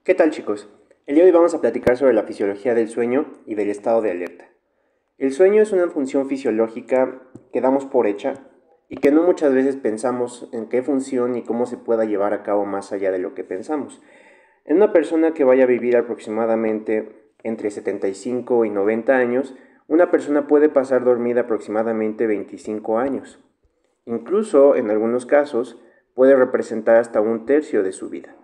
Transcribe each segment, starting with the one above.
¿Qué tal, chicos? El día de hoy vamos a platicar sobre la fisiología del sueño y del estado de alerta. El sueño es una función fisiológica que damos por hecha y que no muchas veces pensamos en qué función y cómo se pueda llevar a cabo más allá de lo que pensamos. En una persona que vaya a vivir aproximadamente entre 75 y 90 años, una persona puede pasar dormida aproximadamente 25 años. Incluso, en algunos casos, puede representar hasta un tercio de su vida.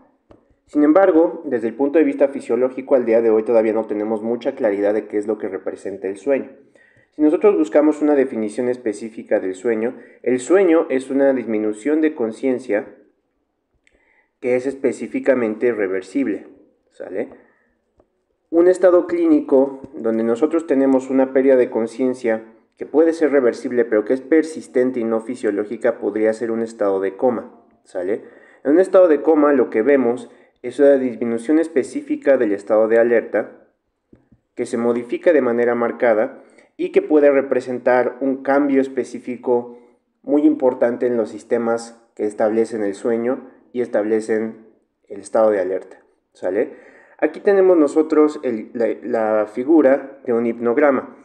Sin embargo, desde el punto de vista fisiológico, al día de hoy todavía no tenemos mucha claridad de qué es lo que representa el sueño. Si nosotros buscamos una definición específica del sueño, el sueño es una disminución de conciencia que es específicamente reversible, ¿sale? Un estado clínico donde nosotros tenemos una pérdida de conciencia que puede ser reversible pero que es persistente y no fisiológica podría ser un estado de coma, ¿sale? En un estado de coma lo que vemos es una disminución específica del estado de alerta que se modifica de manera marcada y que puede representar un cambio específico muy importante en los sistemas que establecen el sueño y establecen el estado de alerta, ¿sale? Aquí tenemos nosotros la figura de un hipnograma.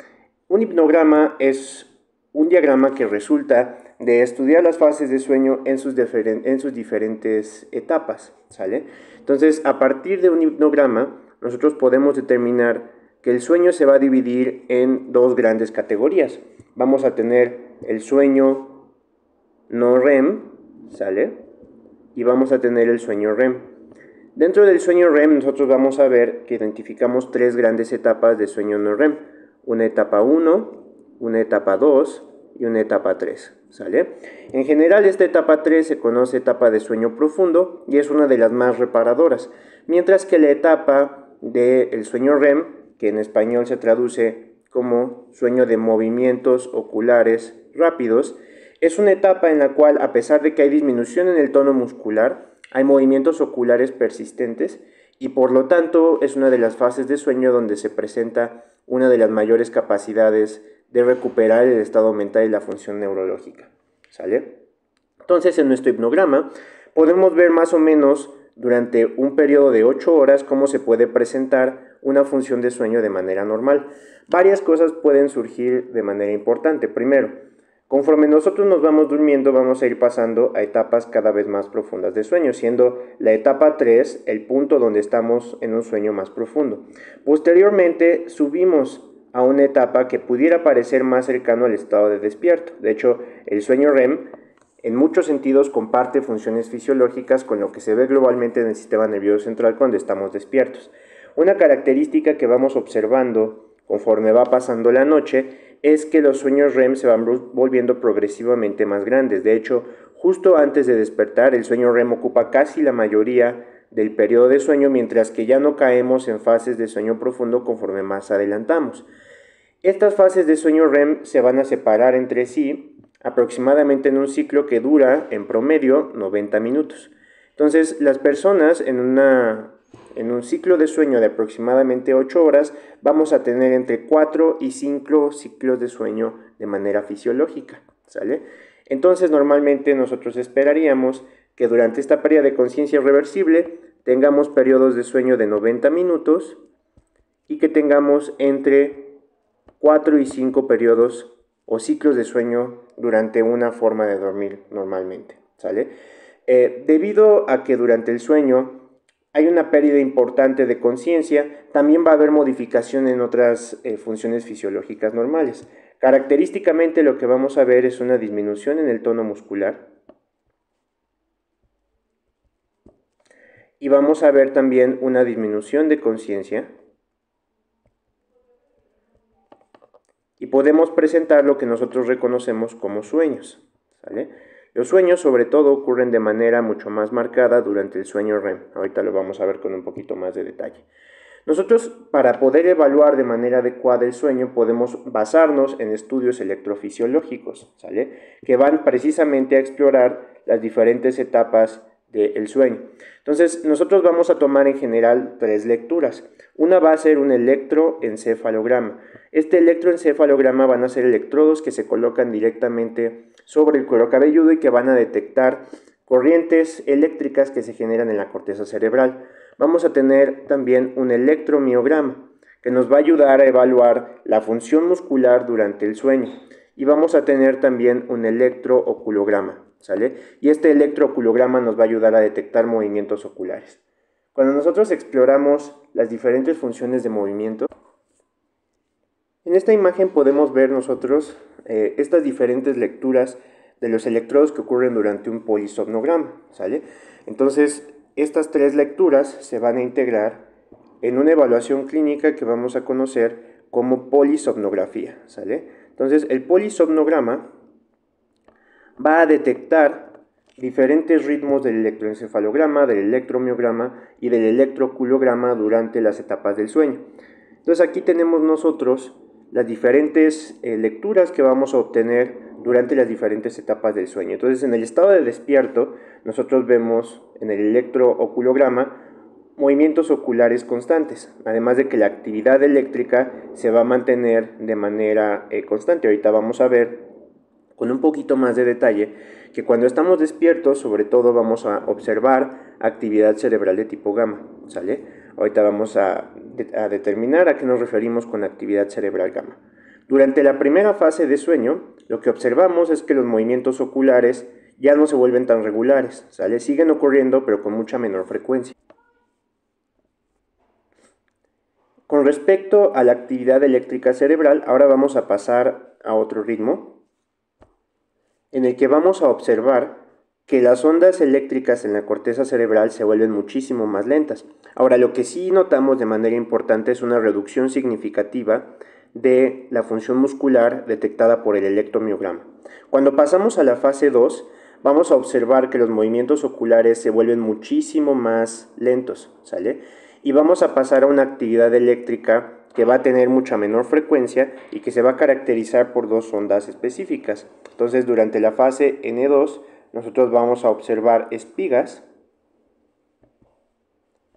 Un hipnograma es un diagrama que resulta de estudiar las fases de sueño en sus diferentes etapas, ¿sale? Entonces, a partir de un hipnograma, nosotros podemos determinar que el sueño se va a dividir en dos grandes categorías. Vamos a tener el sueño no REM, ¿sale? Y vamos a tener el sueño REM. Dentro del sueño REM nosotros vamos a ver que identificamos tres grandes etapas de sueño no REM. Una etapa 1, una etapa 2 y una etapa 3, ¿sale? En general esta etapa 3 se conoce etapa de sueño profundo y es una de las más reparadoras, mientras que la etapa del sueño REM, que en español se traduce como sueño de movimientos oculares rápidos, es una etapa en la cual, a pesar de que hay disminución en el tono muscular, hay movimientos oculares persistentes y por lo tanto es una de las fases de sueño donde se presenta una de las mayores capacidades de recuperar el estado mental y la función neurológica, ¿sale? Entonces, en nuestro hipnograma podemos ver más o menos durante un periodo de 8 horas cómo se puede presentar una función de sueño de manera normal. Varias cosas pueden surgir de manera importante. Primero, conforme nosotros nos vamos durmiendo, vamos a ir pasando a etapas cada vez más profundas de sueño, siendo la etapa 3 el punto donde estamos en un sueño más profundo. Posteriormente, subimos a una etapa que pudiera parecer más cercano al estado de despierto. De hecho, el sueño REM en muchos sentidos comparte funciones fisiológicas con lo que se ve globalmente en el sistema nervioso central cuando estamos despiertos. Una característica que vamos observando conforme va pasando la noche es que los sueños REM se van volviendo progresivamente más grandes. De hecho, justo antes de despertar, el sueño REM ocupa casi la mayoría del periodo de sueño, mientras que ya no caemos en fases de sueño profundo conforme más adelantamos. Estas fases de sueño REM se van a separar entre sí aproximadamente en un ciclo que dura en promedio 90 minutos. Entonces, las personas en un ciclo de sueño de aproximadamente 8 horas vamos a tener entre 4 y 5 ciclos de sueño de manera fisiológica, ¿sale? Entonces, normalmente nosotros esperaríamos que durante esta pérdida de conciencia reversible tengamos periodos de sueño de 90 minutos y que tengamos entre 4 y 5 periodos o ciclos de sueño durante una forma de dormir normalmente, ¿sale? Debido a que durante el sueño hay una pérdida importante de conciencia, también va a haber modificación en otras funciones fisiológicas normales. Característicamente lo que vamos a ver es una disminución en el tono muscular y vamos a ver también una disminución de conciencia y podemos presentar lo que nosotros reconocemos como sueños, ¿sale? Los sueños sobre todo ocurren de manera mucho más marcada durante el sueño REM. Ahorita lo vamos a ver con un poquito más de detalle. Nosotros, para poder evaluar de manera adecuada el sueño, podemos basarnos en estudios electrofisiológicos, ¿sale? Que van precisamente a explorar las diferentes etapas del sueño. Entonces, nosotros vamos a tomar en general tres lecturas. Una va a ser un electroencefalograma. Este electroencefalograma van a ser electrodos que se colocan directamente sobre el cuero cabelludo y que van a detectar corrientes eléctricas que se generan en la corteza cerebral. vamos a tener también un electromiograma, que nos va a ayudar a evaluar la función muscular durante el sueño. Y vamos a tener también un electrooculograma, ¿sale? Y este electrooculograma nos va a ayudar a detectar movimientos oculares. Cuando nosotros exploramos las diferentes funciones de movimiento, en esta imagen podemos ver nosotros estas diferentes lecturas de los electrodos que ocurren durante un polisomnograma, ¿sale? Entonces, estas tres lecturas se van a integrar en una evaluación clínica que vamos a conocer como polisomnografía, ¿sale? Entonces, el polisomnograma va a detectar diferentes ritmos del electroencefalograma, del electromiograma y del electrooculograma durante las etapas del sueño. Entonces, aquí tenemos nosotros las diferentes lecturas que vamos a obtener durante las diferentes etapas del sueño. Entonces, en el estado de despierto, nosotros vemos en el electrooculograma movimientos oculares constantes, además de que la actividad eléctrica se va a mantener de manera constante. Ahorita vamos a ver con un poquito más de detalle que cuando estamos despiertos, sobre todo vamos a observar actividad cerebral de tipo gamma, ¿sale? Ahorita vamos a determinar a qué nos referimos con actividad cerebral gamma. Durante la primera fase de sueño, lo que observamos es que los movimientos oculares ya no se vuelven tan regulares, ¿sale? Siguen ocurriendo, pero con mucha menor frecuencia. Con respecto a la actividad eléctrica cerebral, ahora vamos a pasar a otro ritmo, en el que vamos a observar que las ondas eléctricas en la corteza cerebral se vuelven muchísimo más lentas. Ahora, lo que sí notamos de manera importante es una reducción significativa de la función muscular detectada por el electromiograma. Cuando pasamos a la fase 2, vamos a observar que los movimientos oculares se vuelven muchísimo más lentos, ¿sale? Y vamos a pasar a una actividad eléctrica que va a tener mucha menor frecuencia y que se va a caracterizar por dos ondas específicas. Entonces, durante la fase N2, nosotros vamos a observar espigas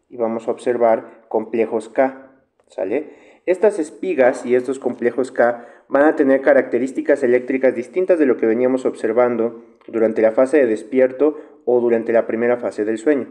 y vamos a observar complejos K, ¿sale? Estas espigas y estos complejos K van a tener características eléctricas distintas de lo que veníamos observando durante la fase de despierto o durante la primera fase del sueño.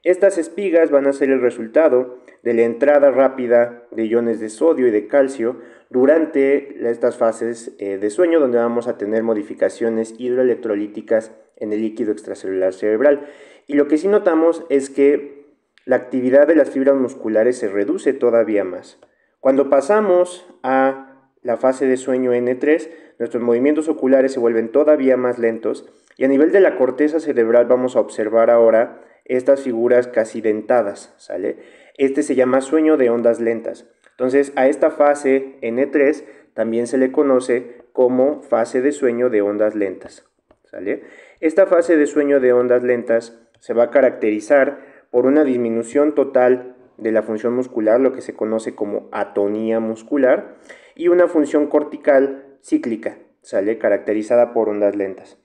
Estas espigas van a ser el resultado de la entrada rápida de iones de sodio y de calcio durante estas fases de sueño, donde vamos a tener modificaciones hidroelectrolíticas en el líquido extracelular cerebral. Y lo que sí notamos es que la actividad de las fibras musculares se reduce todavía más. Cuando pasamos a la fase de sueño N3, nuestros movimientos oculares se vuelven todavía más lentos y a nivel de la corteza cerebral vamos a observar ahora estas figuras casi dentadas, ¿sale? Este se llama sueño de ondas lentas. Entonces, a esta fase N3 también se le conoce como fase de sueño de ondas lentas, ¿sale? Esta fase de sueño de ondas lentas se va a caracterizar por una disminución total de la función muscular, lo que se conoce como atonía muscular, y una función cortical cíclica, ¿sale? Caracterizada por ondas lentas.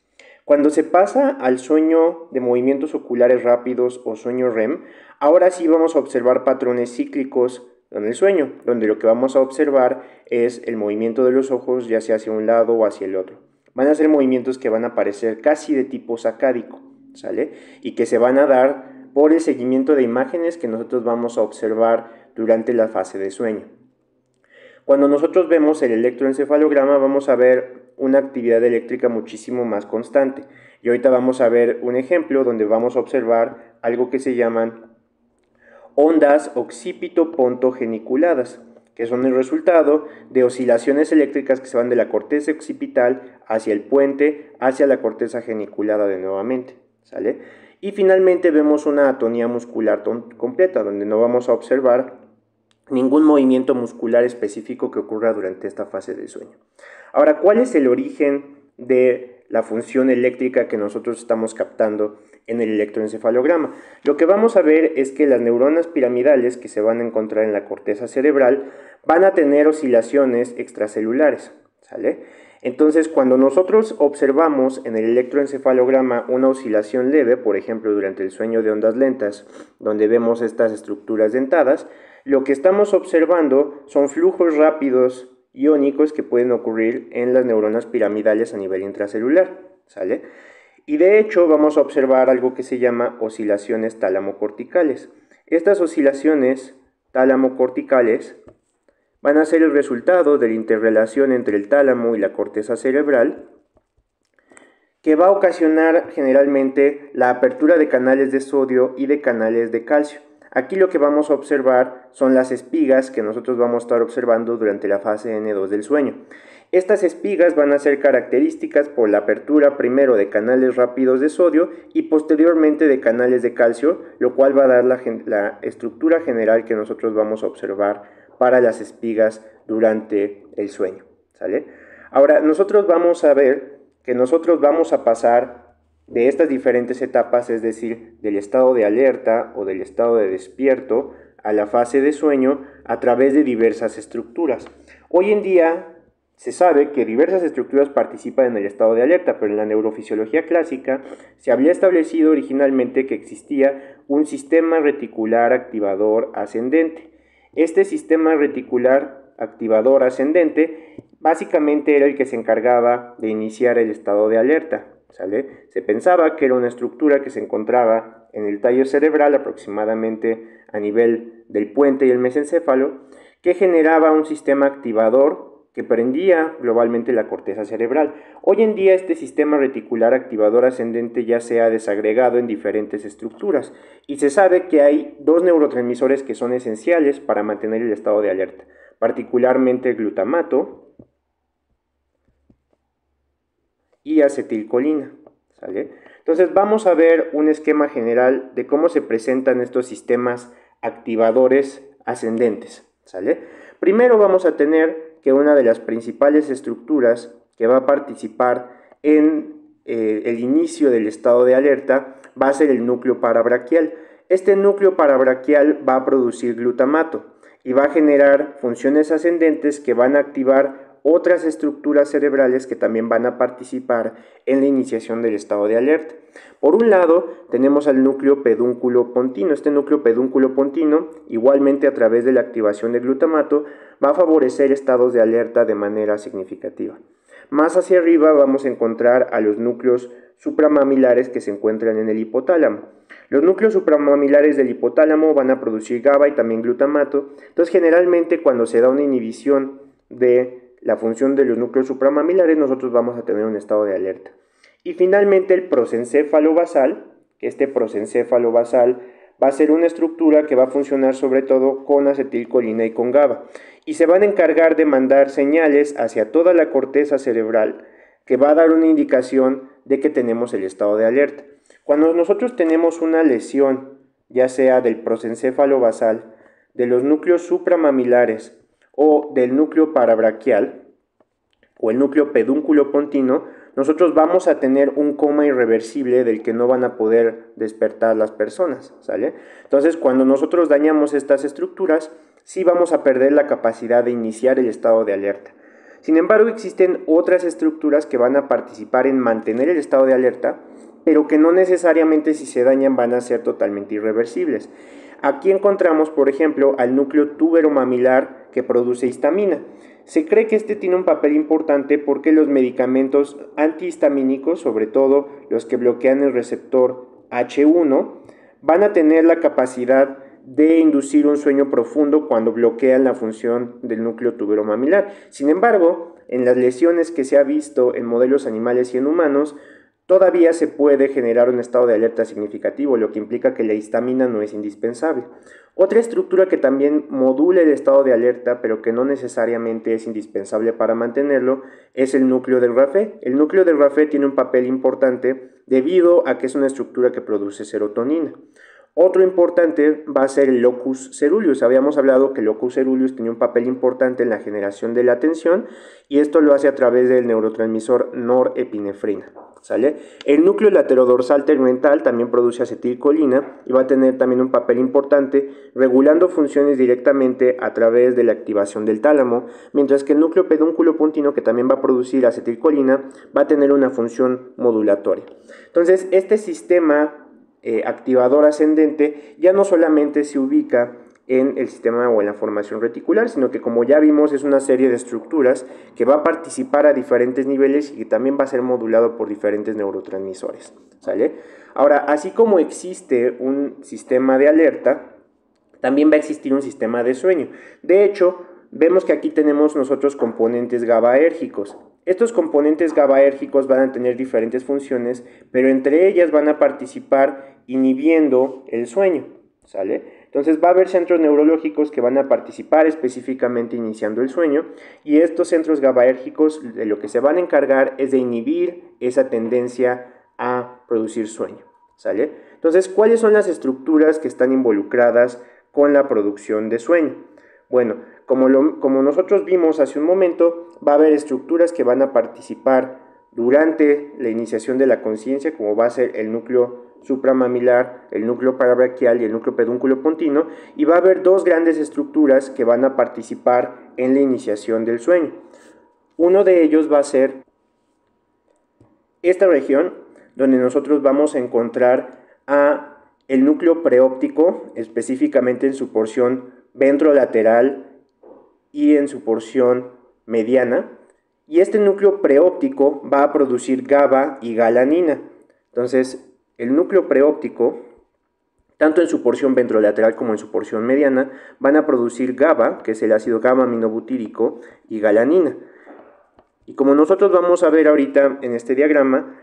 Cuando se pasa al sueño de movimientos oculares rápidos o sueño REM, ahora sí vamos a observar patrones cíclicos en el sueño, donde lo que vamos a observar es el movimiento de los ojos, ya sea hacia un lado o hacia el otro. Van a ser movimientos que van a parecer casi de tipo sacádico, ¿sale? Y que se van a dar por el seguimiento de imágenes que nosotros vamos a observar durante la fase de sueño. Cuando nosotros vemos el electroencefalograma vamos a ver una actividad eléctrica muchísimo más constante. Y ahorita vamos a ver un ejemplo donde vamos a observar algo que se llaman ondas occipito-pontogeniculadas, que son el resultado de oscilaciones eléctricas que se van de la corteza occipital hacia el puente, hacia la corteza geniculada de nuevamente, ¿sale? Y finalmente vemos una atonía muscular completa, donde no vamos a observar ningún movimiento muscular específico que ocurra durante esta fase del sueño. Ahora, ¿cuál es el origen de la función eléctrica que nosotros estamos captando en el electroencefalograma? Lo que vamos a ver es que las neuronas piramidales que se van a encontrar en la corteza cerebral van a tener oscilaciones extracelulares, ¿sale? Entonces, cuando nosotros observamos en el electroencefalograma una oscilación leve, por ejemplo, durante el sueño de ondas lentas, donde vemos estas estructuras dentadas, lo que estamos observando son flujos rápidos iónicos que pueden ocurrir en las neuronas piramidales a nivel intracelular, ¿sale? Y de hecho vamos a observar algo que se llama oscilaciones tálamo-corticales. Estas oscilaciones tálamo-corticales van a ser el resultado de la interrelación entre el tálamo y la corteza cerebral, que va a ocasionar generalmente la apertura de canales de sodio y de canales de calcio. Aquí lo que vamos a observar son las espigas que nosotros vamos a estar observando durante la fase N2 del sueño. Estas espigas van a ser características por la apertura primero de canales rápidos de sodio y posteriormente de canales de calcio, lo cual va a dar la estructura general que nosotros vamos a observar para las espigas durante el sueño, ¿sale? Ahora, nosotros vamos a ver que nosotros vamos a pasar de estas diferentes etapas, es decir, del estado de alerta o del estado de despierto a la fase de sueño a través de diversas estructuras. Hoy en día se sabe que diversas estructuras participan en el estado de alerta, pero en la neurofisiología clásica se había establecido originalmente que existía un sistema reticular activador ascendente. Este sistema reticular activador ascendente básicamente era el que se encargaba de iniciar el estado de alerta, ¿sale? Se pensaba que era una estructura que se encontraba en el tallo cerebral, aproximadamente a nivel del puente y el mesencéfalo, que generaba un sistema activador que prendía globalmente la corteza cerebral. Hoy en día este sistema reticular activador ascendente ya se ha desagregado en diferentes estructuras y se sabe que hay dos neurotransmisores que son esenciales para mantener el estado de alerta, particularmente el glutamato y acetilcolina, ¿sale? Entonces vamos a ver un esquema general de cómo se presentan estos sistemas activadores ascendentes, ¿sale? Primero vamos a tener que una de las principales estructuras que va a participar en el inicio del estado de alerta va a ser el núcleo parabraquial. Este núcleo parabraquial va a producir glutamato y va a generar funciones ascendentes que van a activar otras estructuras cerebrales que también van a participar en la iniciación del estado de alerta. Por un lado, tenemos al núcleo pedúnculo-pontino. Este núcleo pedúnculo-pontino, igualmente a través de la activación de glutamato, va a favorecer estados de alerta de manera significativa. Más hacia arriba vamos a encontrar a los núcleos supramamilares que se encuentran en el hipotálamo. Los núcleos supramamilares del hipotálamo van a producir GABA y también glutamato. Entonces, generalmente cuando se da una inhibición de la función de los núcleos supramamilares, nosotros vamos a tener un estado de alerta. Y finalmente el prosencéfalo basal, que este prosencéfalo basal va a ser una estructura que va a funcionar sobre todo con acetilcolina y con GABA. Y se van a encargar de mandar señales hacia toda la corteza cerebral que va a dar una indicación de que tenemos el estado de alerta. Cuando nosotros tenemos una lesión, ya sea del prosencéfalo basal, de los núcleos supramamilares o del núcleo parabraquial o el núcleo pedúnculo-pontino, nosotros vamos a tener un coma irreversible del que no van a poder despertar las personas, ¿sale? Entonces, cuando nosotros dañamos estas estructuras, sí vamos a perder la capacidad de iniciar el estado de alerta. Sin embargo, existen otras estructuras que van a participar en mantener el estado de alerta, pero que no necesariamente si se dañan van a ser totalmente irreversibles. Aquí encontramos, por ejemplo, al núcleo túbero-mamilar que produce histamina. Se cree que este tiene un papel importante porque los medicamentos antihistamínicos, sobre todo los que bloquean el receptor H1, van a tener la capacidad de inducir un sueño profundo cuando bloquean la función del núcleo túbero-mamilar. Sin embargo, en las lesiones que se ha visto en modelos animales y en humanos, todavía se puede generar un estado de alerta significativo, lo que implica que la histamina no es indispensable. Otra estructura que también modula el estado de alerta, pero que no necesariamente es indispensable para mantenerlo, es el núcleo del RAFE. El núcleo del RAFE tiene un papel importante debido a que es una estructura que produce serotonina. Otro importante va a ser el locus ceruleus. Habíamos hablado que el locus ceruleus tenía un papel importante en la generación de la atención y esto lo hace a través del neurotransmisor norepinefrina, ¿sale? El núcleo laterodorsal tegmental también produce acetilcolina y va a tener también un papel importante regulando funciones directamente a través de la activación del tálamo, mientras que el núcleo pedúnculo-pontino, que también va a producir acetilcolina, va a tener una función modulatoria. Entonces, este sistema activador ascendente ya no solamente se ubica en el sistema o en la formación reticular, sino que como ya vimos es una serie de estructuras que va a participar a diferentes niveles y que también va a ser modulado por diferentes neurotransmisores, ¿sale? Ahora, así como existe un sistema de alerta, también va a existir un sistema de sueño. De hecho, vemos que aquí tenemos nosotros componentes GABAérgicos. Estos componentes GABAérgicos van a tener diferentes funciones, pero entre ellas van a participar inhibiendo el sueño, ¿sale? Entonces va a haber centros neurológicos que van a participar específicamente iniciando el sueño, y estos centros GABAérgicos de lo que se van a encargar es de inhibir esa tendencia a producir sueño, ¿sale? Entonces, ¿cuáles son las estructuras que están involucradas con la producción de sueño? Bueno, como nosotros vimos hace un momento, va a haber estructuras que van a participar durante la iniciación de la conciencia, como va a ser el núcleo supramamilar, el núcleo parabraquial y el núcleo pedúnculo pontino, y va a haber dos grandes estructuras que van a participar en la iniciación del sueño. Uno de ellos va a ser esta región, donde nosotros vamos a encontrar a el núcleo preóptico, específicamente en su porción ventrolateral y en su porción mediana, y este núcleo preóptico va a producir GABA y galanina. Entonces, el núcleo preóptico, tanto en su porción ventrolateral como en su porción mediana, van a producir GABA, que es el ácido gamma-aminobutírico, y galanina. Y como nosotros vamos a ver ahorita en este diagrama,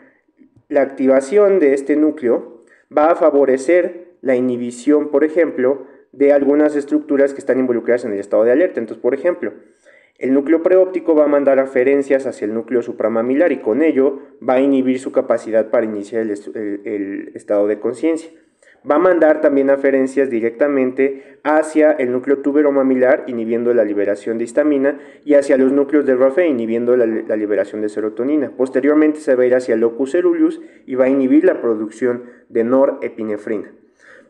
la activación de este núcleo va a favorecer la inhibición, por ejemplo, de algunas estructuras que están involucradas en el estado de alerta. Entonces, por ejemplo, el núcleo preóptico va a mandar aferencias hacia el núcleo supramamilar y con ello va a inhibir su capacidad para iniciar el estado de conciencia. Va a mandar también aferencias directamente hacia el núcleo tuberomamilar, inhibiendo la liberación de histamina, y hacia los núcleos de Raphe, inhibiendo la liberación de serotonina. Posteriormente se va a ir hacia el locus ceruleus y va a inhibir la producción de norepinefrina.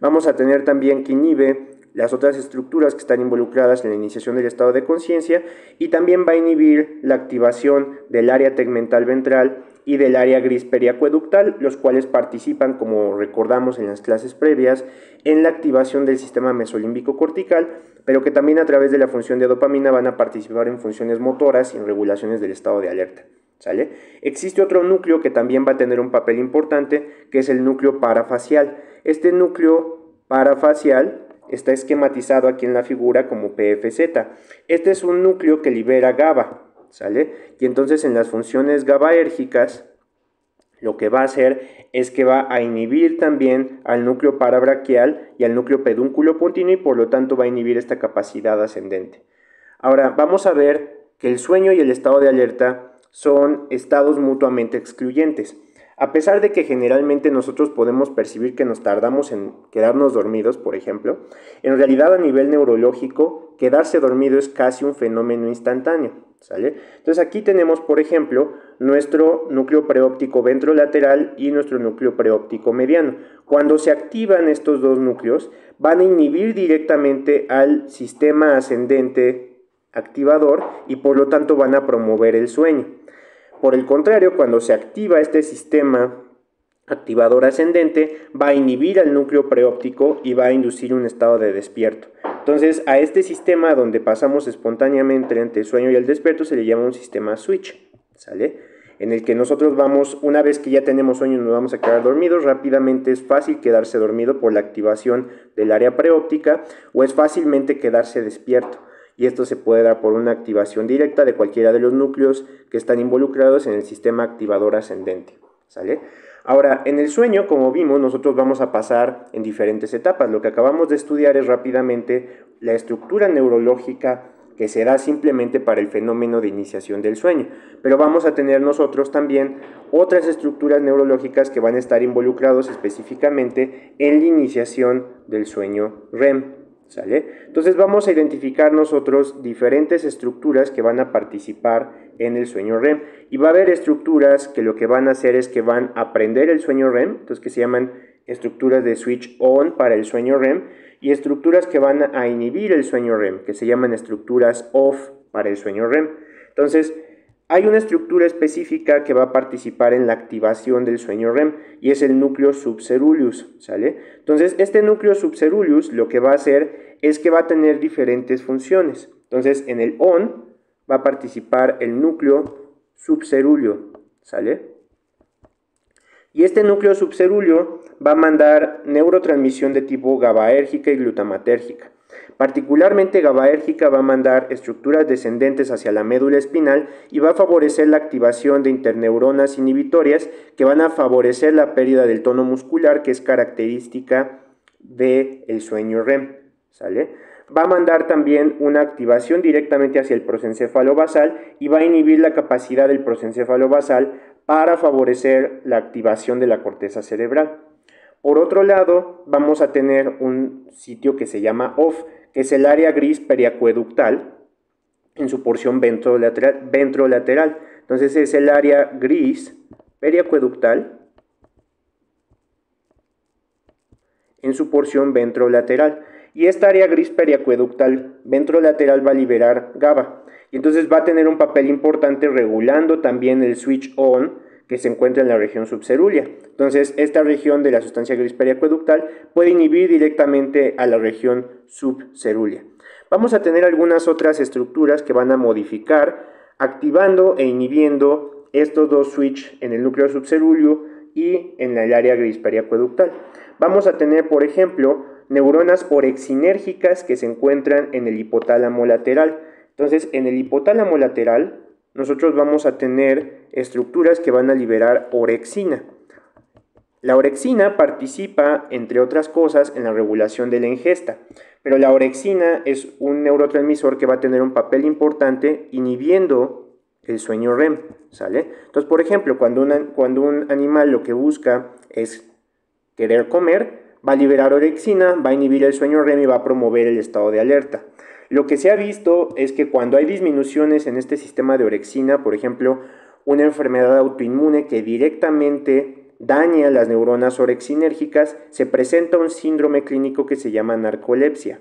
Vamos a tener también que inhibe las otras estructuras que están involucradas en la iniciación del estado de conciencia, y también va a inhibir la activación del área tegmental ventral y del área gris periacueductal, los cuales participan, como recordamos en las clases previas, en la activación del sistema mesolímbico cortical, pero que también a través de la función de dopamina van a participar en funciones motoras y en regulaciones del estado de alerta, ¿sale? Existe otro núcleo que también va a tener un papel importante, que es el núcleo parafacial. Este núcleo parafacial está esquematizado aquí en la figura como PFZ. Este es un núcleo que libera GABA, ¿sale? Y entonces en las funciones GABAérgicas lo que va a hacer es que va a inhibir también al núcleo parabraquial y al núcleo pedúnculo pontino, y por lo tanto va a inhibir esta capacidad ascendente. Ahora vamos a ver que el sueño y el estado de alerta son estados mutuamente excluyentes. A pesar de que generalmente nosotros podemos percibir que nos tardamos en quedarnos dormidos, por ejemplo, en realidad a nivel neurológico, quedarse dormido es casi un fenómeno instantáneo, ¿sale? Entonces aquí tenemos, por ejemplo, nuestro núcleo preóptico ventrolateral y nuestro núcleo preóptico mediano. Cuando se activan estos dos núcleos, van a inhibir directamente al sistema ascendente activador y por lo tanto van a promover el sueño. Por el contrario, cuando se activa este sistema activador ascendente, va a inhibir al núcleo preóptico y va a inducir un estado de despierto. Entonces, a este sistema donde pasamos espontáneamente entre el sueño y el despierto se le llama un sistema switch, ¿sale? En el que nosotros vamos, una vez que ya tenemos sueño y nos vamos a quedar dormidos, rápidamente es fácil quedarse dormido por la activación del área preóptica, o es fácilmente quedarse despierto. Y esto se puede dar por una activación directa de cualquiera de los núcleos que están involucrados en el sistema activador ascendente, ¿sale? Ahora, en el sueño, como vimos, nosotros vamos a pasar en diferentes etapas. Lo que acabamos de estudiar es rápidamente la estructura neurológica que se da simplemente para el fenómeno de iniciación del sueño. Pero vamos a tener nosotros también otras estructuras neurológicas que van a estar involucrados específicamente en la iniciación del sueño REM, ¿sale? Entonces vamos a identificar nosotros diferentes estructuras que van a participar en el sueño REM, y va a haber estructuras que lo que van a hacer es que van a prender el sueño REM, entonces que se llaman estructuras de switch on para el sueño REM, y estructuras que van a inhibir el sueño REM, que se llaman estructuras off para el sueño REM. Entonces hay una estructura específica que va a participar en la activación del sueño REM, y es el núcleo subceruleus, ¿sale? Entonces, este núcleo subceruleus lo que va a hacer es que va a tener diferentes funciones. Entonces, en el ON va a participar el núcleo subcerúleo, ¿sale? Y este núcleo subcerúleo va a mandar neurotransmisión de tipo GABAérgica y glutamatérgica. Particularmente GABAérgica va a mandar estructuras descendentes hacia la médula espinal y va a favorecer la activación de interneuronas inhibitorias que van a favorecer la pérdida del tono muscular, que es característica del sueño REM, ¿sale? Va a mandar también una activación directamente hacia el prosencéfalo basal y va a inhibir la capacidad del prosencéfalo basal para favorecer la activación de la corteza cerebral. Por otro lado, vamos a tener un sitio que se llama OFF, que es el área gris periacueductal en su porción ventrolateral. Entonces es el área gris periacueductal en su porción ventrolateral. Y esta área gris periacueductal ventrolateral va a liberar GABA. Y entonces va a tener un papel importante regulando también el switch on que se encuentra en la región subcerúlea. Entonces, esta región de la sustancia gris periacueductal puede inhibir directamente a la región subcerúlea. Vamos a tener algunas otras estructuras que van a modificar, activando e inhibiendo estos dos switches en el núcleo subcerúleo y en el área gris periacueductal. Vamos a tener, por ejemplo, neuronas orexinérgicas que se encuentran en el hipotálamo lateral. Entonces, en el hipotálamo lateral, nosotros vamos a tener estructuras que van a liberar orexina. La orexina participa, entre otras cosas, en la regulación de la ingesta, pero la orexina es un neurotransmisor que va a tener un papel importante inhibiendo el sueño REM, ¿sale? Entonces, por ejemplo, cuando un animal lo que busca es querer comer, va a liberar orexina, va a inhibir el sueño REM y va a promover el estado de alerta. Lo que se ha visto es que cuando hay disminuciones en este sistema de orexina, por ejemplo, una enfermedad autoinmune que directamente daña las neuronas orexinérgicas, se presenta un síndrome clínico que se llama narcolepsia.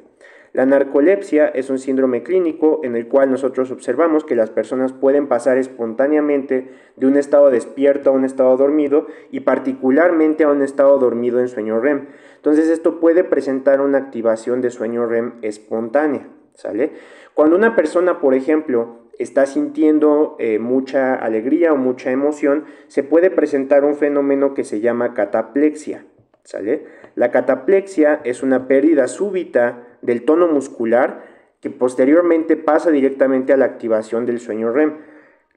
La narcolepsia es un síndrome clínico en el cual nosotros observamos que las personas pueden pasar espontáneamente de un estado despierto a un estado dormido y particularmente a un estado dormido en sueño REM. Entonces esto puede presentar una activación de sueño REM espontánea, ¿sale? Cuando una persona, por ejemplo, está sintiendo mucha alegría o mucha emoción, se puede presentar un fenómeno que se llama cataplexia, ¿sale? La cataplexia es una pérdida súbita del tono muscular que posteriormente pasa directamente a la activación del sueño REM.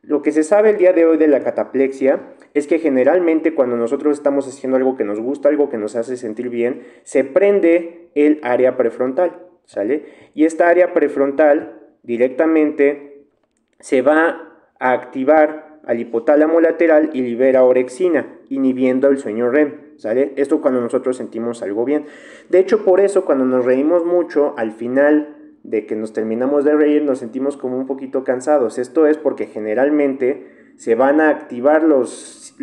Lo que se sabe el día de hoy de la cataplexia es que generalmente cuando nosotros estamos haciendo algo que nos gusta, algo que nos hace sentir bien, se prende el área prefrontal, ¿sale? Y esta área prefrontal directamente se va a activar al hipotálamo lateral y libera orexina, inhibiendo el sueño REM, ¿sale? Esto cuando nosotros sentimos algo bien. De hecho, por eso cuando nos reímos mucho, al final de que nos terminamos de reír, nos sentimos como un poquito cansados. Esto es porque generalmente se van a activar los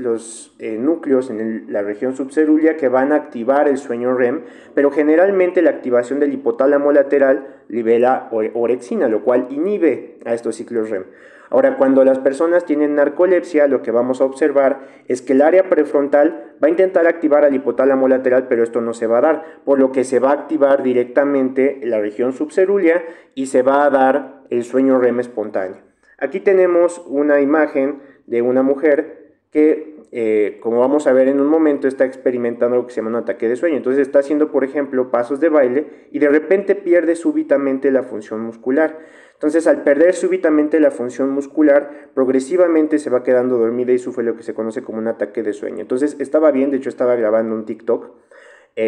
núcleos en la región subcerúlea que van a activar el sueño REM, pero generalmente la activación del hipotálamo lateral libera orexina, lo cual inhibe a estos ciclos REM. Ahora, cuando las personas tienen narcolepsia, lo que vamos a observar es que el área prefrontal va a intentar activar al hipotálamo lateral, pero esto no se va a dar, por lo que se va a activar directamente la región subcerúlea y se va a dar el sueño REM espontáneo. Aquí tenemos una imagen de una mujer que, como vamos a ver en un momento, está experimentando lo que se llama un ataque de sueño. Entonces está haciendo, por ejemplo, pasos de baile y de repente pierde súbitamente la función muscular. Entonces, al perder súbitamente la función muscular, progresivamente se va quedando dormida y sufre lo que se conoce como un ataque de sueño. Entonces, estaba bien, de hecho estaba grabando un TikTok.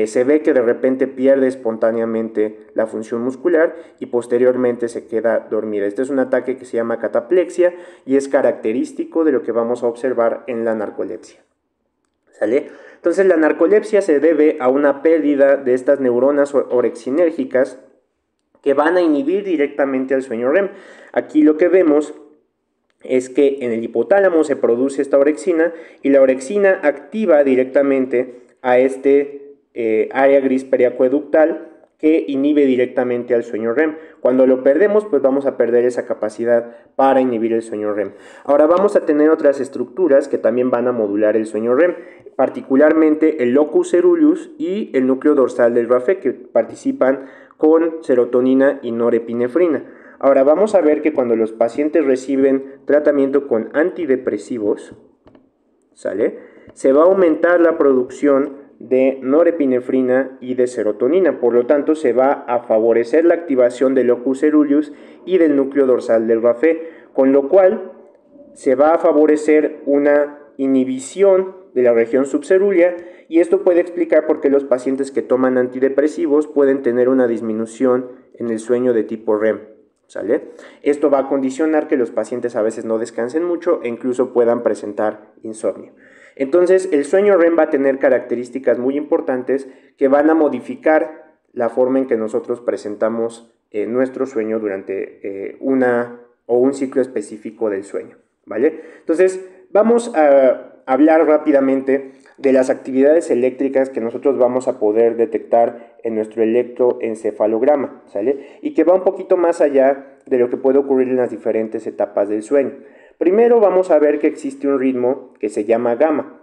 Se ve que de repente pierde espontáneamente la función muscular y posteriormente se queda dormida. Este es un ataque que se llama cataplexia y es característico de lo que vamos a observar en la narcolepsia, ¿sale? Entonces, la narcolepsia se debe a una pérdida de estas neuronas orexinérgicas que van a inhibir directamente al sueño REM. Aquí lo que vemos es que en el hipotálamo se produce esta orexina y la orexina activa directamente a este área gris periacueductal que inhibe directamente al sueño REM. Cuando lo perdemos, pues vamos a perder esa capacidad para inhibir el sueño REM. Ahora vamos a tener otras estructuras que también van a modular el sueño REM, particularmente el locus ceruleus y el núcleo dorsal del RAFE, que participan con serotonina y norepinefrina. Ahora vamos a ver que cuando los pacientes reciben tratamiento con antidepresivos, ¿sale?, se va a aumentar la producción de norepinefrina y de serotonina. Por lo tanto, se va a favorecer la activación del locus coeruleus y del núcleo dorsal del rapé, con lo cual se va a favorecer una inhibición de la región subcerúlea, y esto puede explicar por qué los pacientes que toman antidepresivos pueden tener una disminución en el sueño de tipo REM. ¿Sale? Esto va a condicionar que los pacientes a veces no descansen mucho e incluso puedan presentar insomnio. Entonces, el sueño REM va a tener características muy importantes que van a modificar la forma en que nosotros presentamos nuestro sueño durante un ciclo específico del sueño, ¿vale? Entonces, vamos a hablar rápidamente de las actividades eléctricas que nosotros vamos a poder detectar en nuestro electroencefalograma, ¿sale? Y que va un poquito más allá de lo que puede ocurrir en las diferentes etapas del sueño. Primero vamos a ver que existe un ritmo que se llama gamma.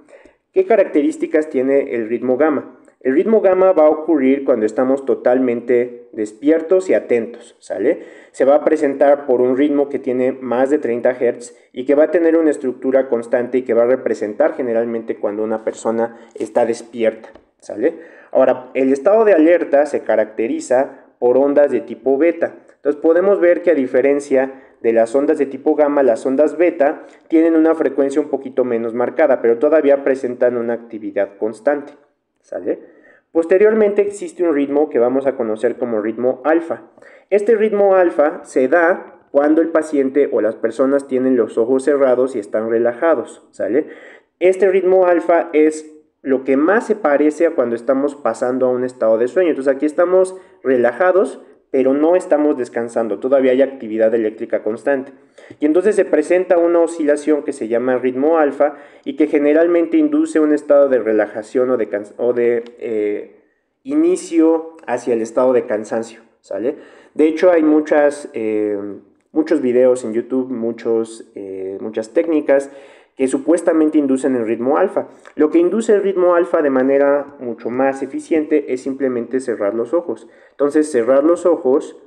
¿Qué características tiene el ritmo gamma? El ritmo gamma va a ocurrir cuando estamos totalmente despiertos y atentos, ¿sale? Se va a presentar por un ritmo que tiene más de 30 Hz y que va a tener una estructura constante y que va a representar generalmente cuando una persona está despierta, ¿sale? Ahora, el estado de alerta se caracteriza por ondas de tipo beta. Entonces podemos ver que a diferencia de las ondas de tipo gamma, las ondas beta tienen una frecuencia un poquito menos marcada, pero todavía presentan una actividad constante, ¿sale? Posteriormente existe un ritmo que vamos a conocer como ritmo alfa. Este ritmo alfa se da cuando el paciente o las personas tienen los ojos cerrados y están relajados, ¿sale? Este ritmo alfa es lo que más se parece a cuando estamos pasando a un estado de sueño. Entonces aquí estamos relajados, pero no estamos descansando, todavía hay actividad eléctrica constante. Y entonces se presenta una oscilación que se llama ritmo alfa y que generalmente induce un estado de relajación o de inicio hacia el estado de cansancio, ¿sale? De hecho hay muchos videos en YouTube, muchas técnicas que supuestamente inducen el ritmo alfa. Lo que induce el ritmo alfa de manera mucho más eficiente es simplemente cerrar los ojos. Entonces, cerrar los ojos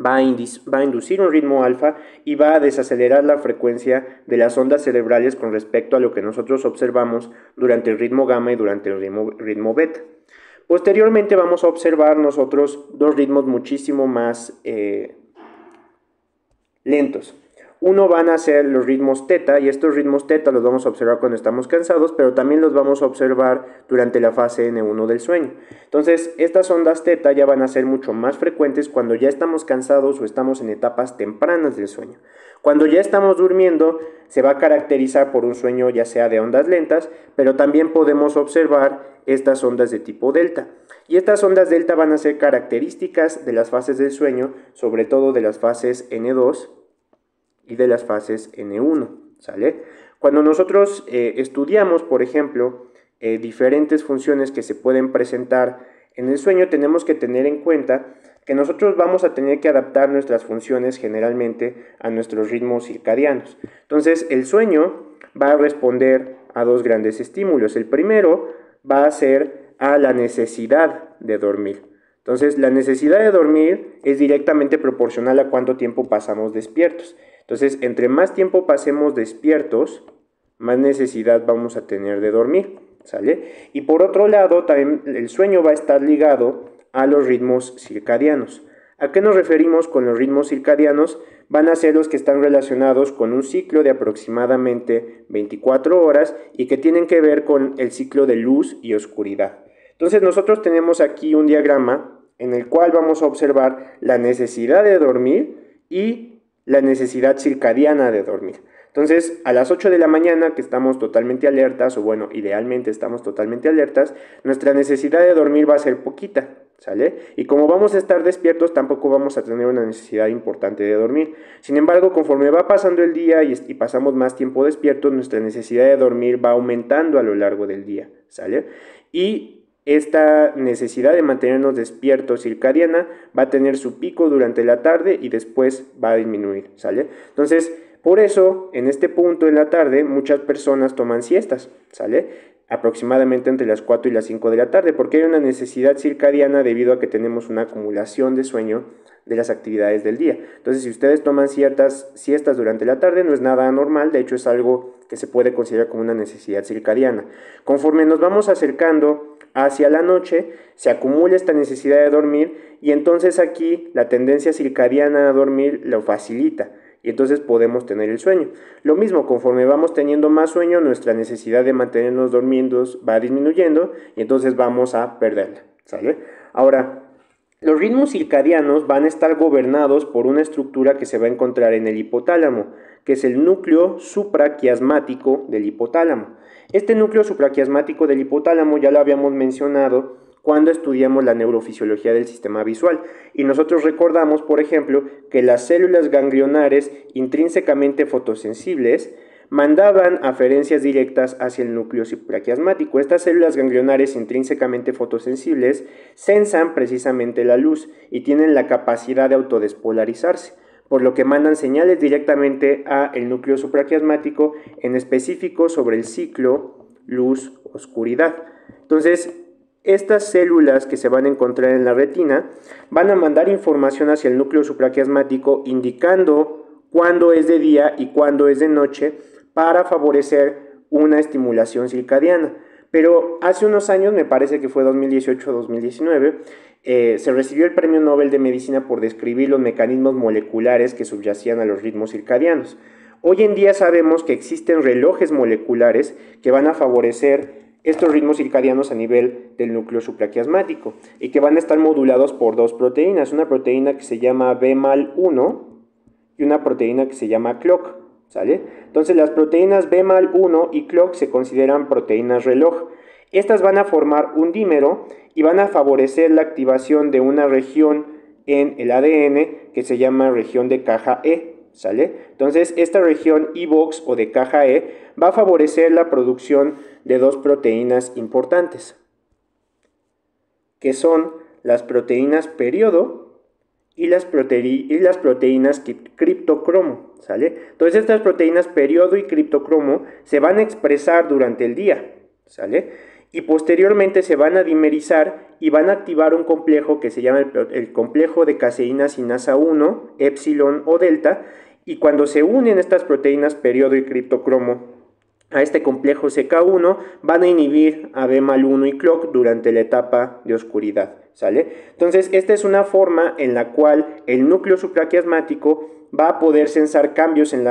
va a inducir un ritmo alfa y va a desacelerar la frecuencia de las ondas cerebrales con respecto a lo que nosotros observamos durante el ritmo gamma y durante el ritmo beta. Posteriormente vamos a observar nosotros dos ritmos muchísimo más lentos. Uno van a ser los ritmos teta, y estos ritmos teta los vamos a observar cuando estamos cansados, pero también los vamos a observar durante la fase N1 del sueño. Entonces, estas ondas teta ya van a ser mucho más frecuentes cuando ya estamos cansados o estamos en etapas tempranas del sueño. Cuando ya estamos durmiendo, se va a caracterizar por un sueño ya sea de ondas lentas, pero también podemos observar estas ondas de tipo delta. Y estas ondas delta van a ser características de las fases del sueño, sobre todo de las fases N2 y de las fases N1, ¿sale? Cuando nosotros estudiamos, por ejemplo, diferentes funciones que se pueden presentar en el sueño, tenemos que tener en cuenta que nosotros vamos a tener que adaptar nuestras funciones generalmente a nuestros ritmos circadianos. Entonces, el sueño va a responder a dos grandes estímulos. El primero va a ser a la necesidad de dormir. Entonces, la necesidad de dormir es directamente proporcional a cuánto tiempo pasamos despiertos. Entonces, entre más tiempo pasemos despiertos, más necesidad vamos a tener de dormir, ¿sale? Y por otro lado, también el sueño va a estar ligado a los ritmos circadianos. ¿A qué nos referimos con los ritmos circadianos? Van a ser los que están relacionados con un ciclo de aproximadamente 24 horas y que tienen que ver con el ciclo de luz y oscuridad. Entonces, nosotros tenemos aquí un diagrama en el cual vamos a observar la necesidad de dormir y la necesidad circadiana de dormir. Entonces, a las 8 de la mañana, que estamos totalmente alertas, o bueno, idealmente estamos totalmente alertas, nuestra necesidad de dormir va a ser poquita, ¿sale? Y como vamos a estar despiertos, tampoco vamos a tener una necesidad importante de dormir. Sin embargo, conforme va pasando el día y pasamos más tiempo despiertos, nuestra necesidad de dormir va aumentando a lo largo del día, ¿sale? Y esta necesidad de mantenernos despiertos circadiana va a tener su pico durante la tarde y después va a disminuir, ¿sale? Entonces, por eso, en este punto en la tarde, muchas personas toman siestas, ¿sale? Aproximadamente entre las 4 y las 5 de la tarde, porque hay una necesidad circadiana debido a que tenemos una acumulación de sueño de las actividades del día. Entonces, si ustedes toman ciertas siestas durante la tarde, no es nada anormal, de hecho es algo que se puede considerar como una necesidad circadiana. Conforme nos vamos acercando hacia la noche, se acumula esta necesidad de dormir y entonces aquí la tendencia circadiana a dormir lo facilita y entonces podemos tener el sueño. Lo mismo, conforme vamos teniendo más sueño, nuestra necesidad de mantenernos dormidos va disminuyendo y entonces vamos a perderla, ¿sale? Ahora, los ritmos circadianos van a estar gobernados por una estructura que se va a encontrar en el hipotálamo, que es el núcleo supraquiasmático del hipotálamo. Este núcleo supraquiasmático del hipotálamo ya lo habíamos mencionado cuando estudiamos la neurofisiología del sistema visual y nosotros recordamos, por ejemplo, que las células ganglionares intrínsecamente fotosensibles mandaban aferencias directas hacia el núcleo supraquiasmático. Estas células ganglionares intrínsecamente fotosensibles sensan precisamente la luz y tienen la capacidad de autodespolarizarse, por lo que mandan señales directamente al núcleo supraquiasmático, en específico sobre el ciclo luz-oscuridad. Entonces, estas células que se van a encontrar en la retina van a mandar información hacia el núcleo supraquiasmático indicando cuándo es de día y cuándo es de noche para favorecer una estimulación circadiana. Pero hace unos años, me parece que fue 2018-2019, se recibió el Premio Nobel de Medicina por describir los mecanismos moleculares que subyacían a los ritmos circadianos. Hoy en día sabemos que existen relojes moleculares que van a favorecer estos ritmos circadianos a nivel del núcleo supraquiasmático y que van a estar modulados por dos proteínas, una proteína que se llama BMAL1 y una proteína que se llama CLOCK, ¿sale? Entonces las proteínas BMAL1 y CLOCK se consideran proteínas reloj. Estas van a formar un dímero y van a favorecer la activación de una región en el ADN que se llama región de caja E, ¿sale? Entonces esta región iVOX o de caja E va a favorecer la producción de dos proteínas importantes, que son las proteínas periodo y las proteínas criptocromo, ¿sale? Entonces estas proteínas periodo y criptocromo se van a expresar durante el día, ¿sale? Y posteriormente se van a dimerizar y van a activar un complejo que se llama el complejo de caseína sinasa 1, epsilon o delta, y cuando se unen estas proteínas periodo y criptocromo a este complejo CK1 van a inhibir a BMAL1 y CLOCK durante la etapa de oscuridad, ¿sale? Entonces esta es una forma en la cual el núcleo supraquiasmático va a poder sensar cambios en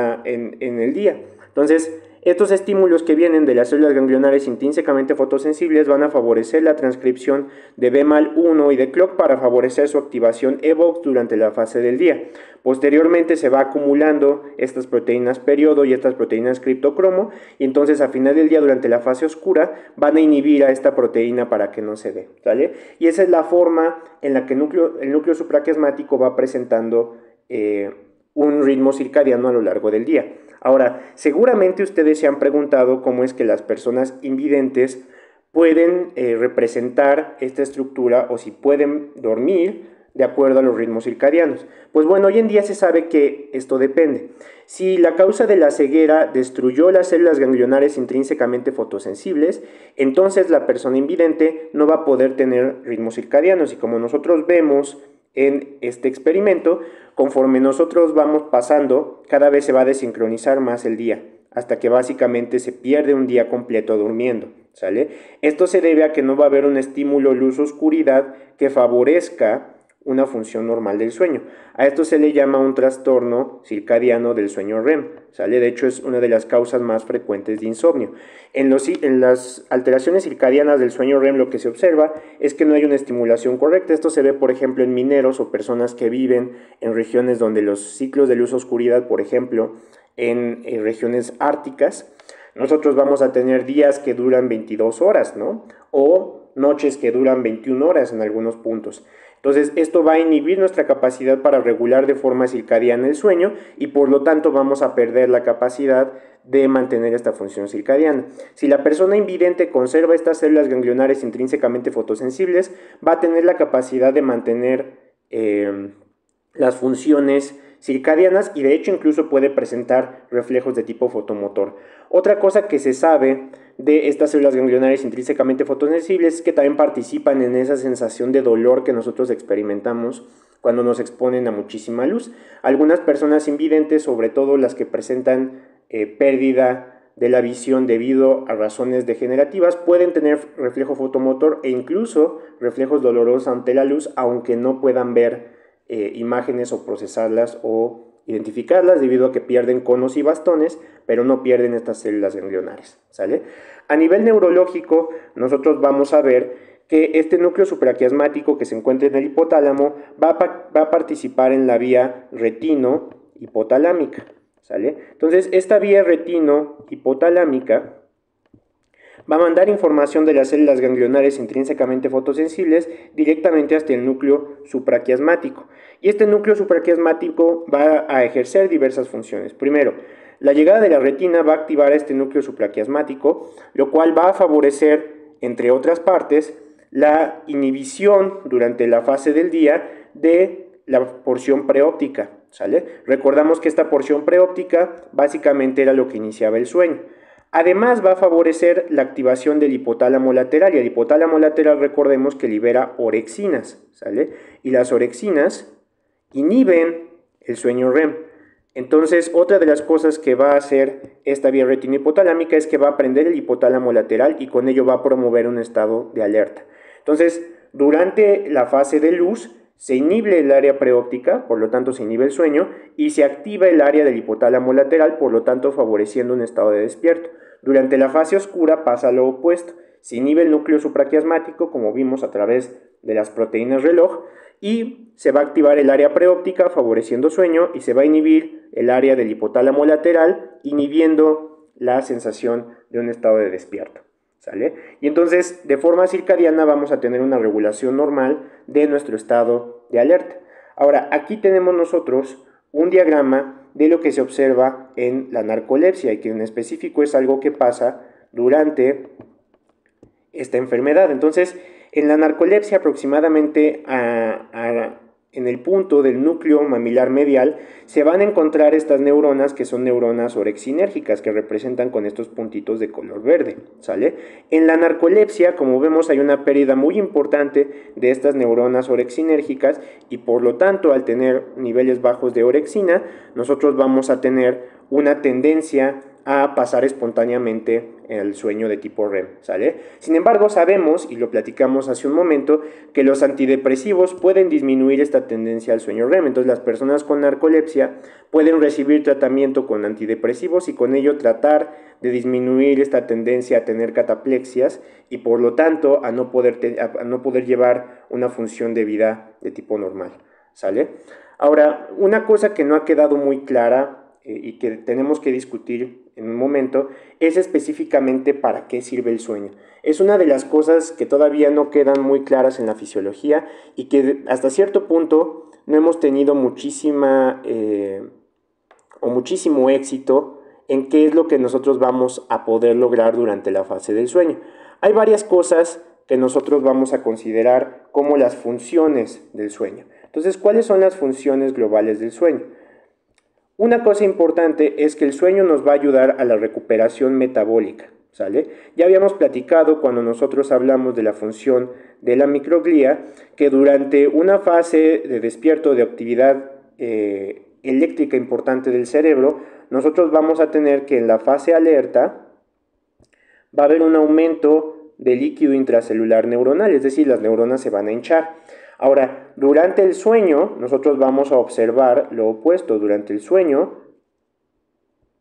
el día. Entonces estos estímulos que vienen de las células ganglionares intrínsecamente fotosensibles van a favorecer la transcripción de BMAL1 y de CLOCK para favorecer su activación eVOX durante la fase del día. Posteriormente se va acumulando estas proteínas periodo y estas proteínas criptocromo y entonces a final del día durante la fase oscura van a inhibir a esta proteína para que no se dé, ¿vale? Y esa es la forma en la que el núcleo supraquiasmático va presentando un ritmo circadiano a lo largo del día. Ahora, seguramente ustedes se han preguntado cómo es que las personas invidentes pueden representar esta estructura o si pueden dormir de acuerdo a los ritmos circadianos. Pues bueno, hoy en día se sabe que esto depende. Si la causa de la ceguera destruyó las células ganglionares intrínsecamente fotosensibles, entonces la persona invidente no va a poder tener ritmos circadianos y como nosotros vemos en este experimento, conforme nosotros vamos pasando, cada vez se va a desincronizar más el día, hasta que básicamente se pierde un día completo durmiendo, ¿sale? Esto se debe a que no va a haber un estímulo luz-oscuridad que favorezca una función normal del sueño. A esto se le llama un trastorno circadiano del sueño REM, ¿sale? De hecho es una de las causas más frecuentes de insomnio. En las alteraciones circadianas del sueño REM lo que se observa es que no hay una estimulación correcta. Esto se ve, por ejemplo, en mineros o personas que viven en regiones donde los ciclos de luz-oscuridad, por ejemplo, en regiones árticas, nosotros vamos a tener días que duran 22 horas, ¿no? O noches que duran 21 horas en algunos puntos. Entonces esto va a inhibir nuestra capacidad para regular de forma circadiana el sueño y por lo tanto vamos a perder la capacidad de mantener esta función circadiana. Si la persona invidente conserva estas células ganglionares intrínsecamente fotosensibles, va a tener la capacidad de mantener las funciones circadianas y de hecho incluso puede presentar reflejos de tipo fotomotor. Otra cosa que se sabe de estas células ganglionares intrínsecamente fotosensibles es que también participan en esa sensación de dolor que nosotros experimentamos cuando nos exponen a muchísima luz. Algunas personas invidentes, sobre todo las que presentan pérdida de la visión debido a razones degenerativas pueden tener reflejo fotomotor e incluso reflejos dolorosos ante la luz, aunque no puedan ver imágenes o procesarlas o identificarlas debido a que pierden conos y bastones, pero no pierden estas células ganglionares, ¿sale? A nivel neurológico, nosotros vamos a ver que este núcleo supraquiasmático que se encuentra en el hipotálamo va a participar en la vía retino-hipotalámica, ¿sale? Entonces, esta vía retino-hipotalámica va a mandar información de las células ganglionares intrínsecamente fotosensibles directamente hasta el núcleo supraquiasmático. Y este núcleo supraquiasmático va a ejercer diversas funciones. Primero, la llegada de la retina va a activar a este núcleo supraquiasmático, lo cual va a favorecer, entre otras partes, la inhibición durante la fase del día de la porción preóptica, ¿sale? Recordamos que esta porción preóptica básicamente era lo que iniciaba el sueño. Además va a favorecer la activación del hipotálamo lateral, y el hipotálamo lateral recordemos que libera orexinas, ¿sale? Y las orexinas inhiben el sueño REM. Entonces, otra de las cosas que va a hacer esta vía retinohipotalámica es que va a prender el hipotálamo lateral y con ello va a promover un estado de alerta. Entonces, durante la fase de luz se inhibe el área preóptica, por lo tanto se inhibe el sueño, y se activa el área del hipotálamo lateral, por lo tanto favoreciendo un estado de despierto. Durante la fase oscura pasa lo opuesto, se inhibe el núcleo supraquiasmático, como vimos a través de las proteínas reloj, y se va a activar el área preóptica favoreciendo sueño y se va a inhibir el área del hipotálamo lateral inhibiendo la sensación de un estado de despierto, ¿sale? Y entonces de forma circadiana vamos a tener una regulación normal de nuestro estado de alerta. Ahora aquí tenemos nosotros un diagrama de lo que se observa en la narcolepsia y que en específico es algo que pasa durante esta enfermedad. Entonces, en la narcolepsia aproximadamente en el punto del núcleo mamilar medial se van a encontrar estas neuronas que son neuronas orexinérgicas que representan con estos puntitos de color verde, ¿sale? En la narcolepsia, como vemos, hay una pérdida muy importante de estas neuronas orexinérgicas y por lo tanto al tener niveles bajos de orexina nosotros vamos a tener una tendencia a pasar espontáneamente el sueño de tipo REM, ¿sale? Sin embargo, sabemos, y lo platicamos hace un momento, que los antidepresivos pueden disminuir esta tendencia al sueño REM. Entonces, las personas con narcolepsia pueden recibir tratamiento con antidepresivos y con ello tratar de disminuir esta tendencia a tener cataplexias y por lo tanto a no poder llevar una función de vida de tipo normal, ¿sale? Ahora, una cosa que no ha quedado muy clara y que tenemos que discutir en un momento es específicamente para qué sirve el sueño. Es una de las cosas que todavía no quedan muy claras en la fisiología y que hasta cierto punto no hemos tenido muchísimo éxito en qué es lo que nosotros vamos a poder lograr durante la fase del sueño. Hay varias cosas que nosotros vamos a considerar como las funciones del sueño. Entonces, ¿cuáles son las funciones globales del sueño? Una cosa importante es que el sueño nos va a ayudar a la recuperación metabólica, ¿sale? Ya habíamos platicado cuando nosotros hablamos de la función de la microglía que durante una fase de despierto de actividad eléctrica importante del cerebro, nosotros vamos a tener que en la fase alerta va a haber un aumento de líquido intracelular neuronal, es decir, las neuronas se van a hinchar. Ahora, durante el sueño, nosotros vamos a observar lo opuesto. Durante el sueño,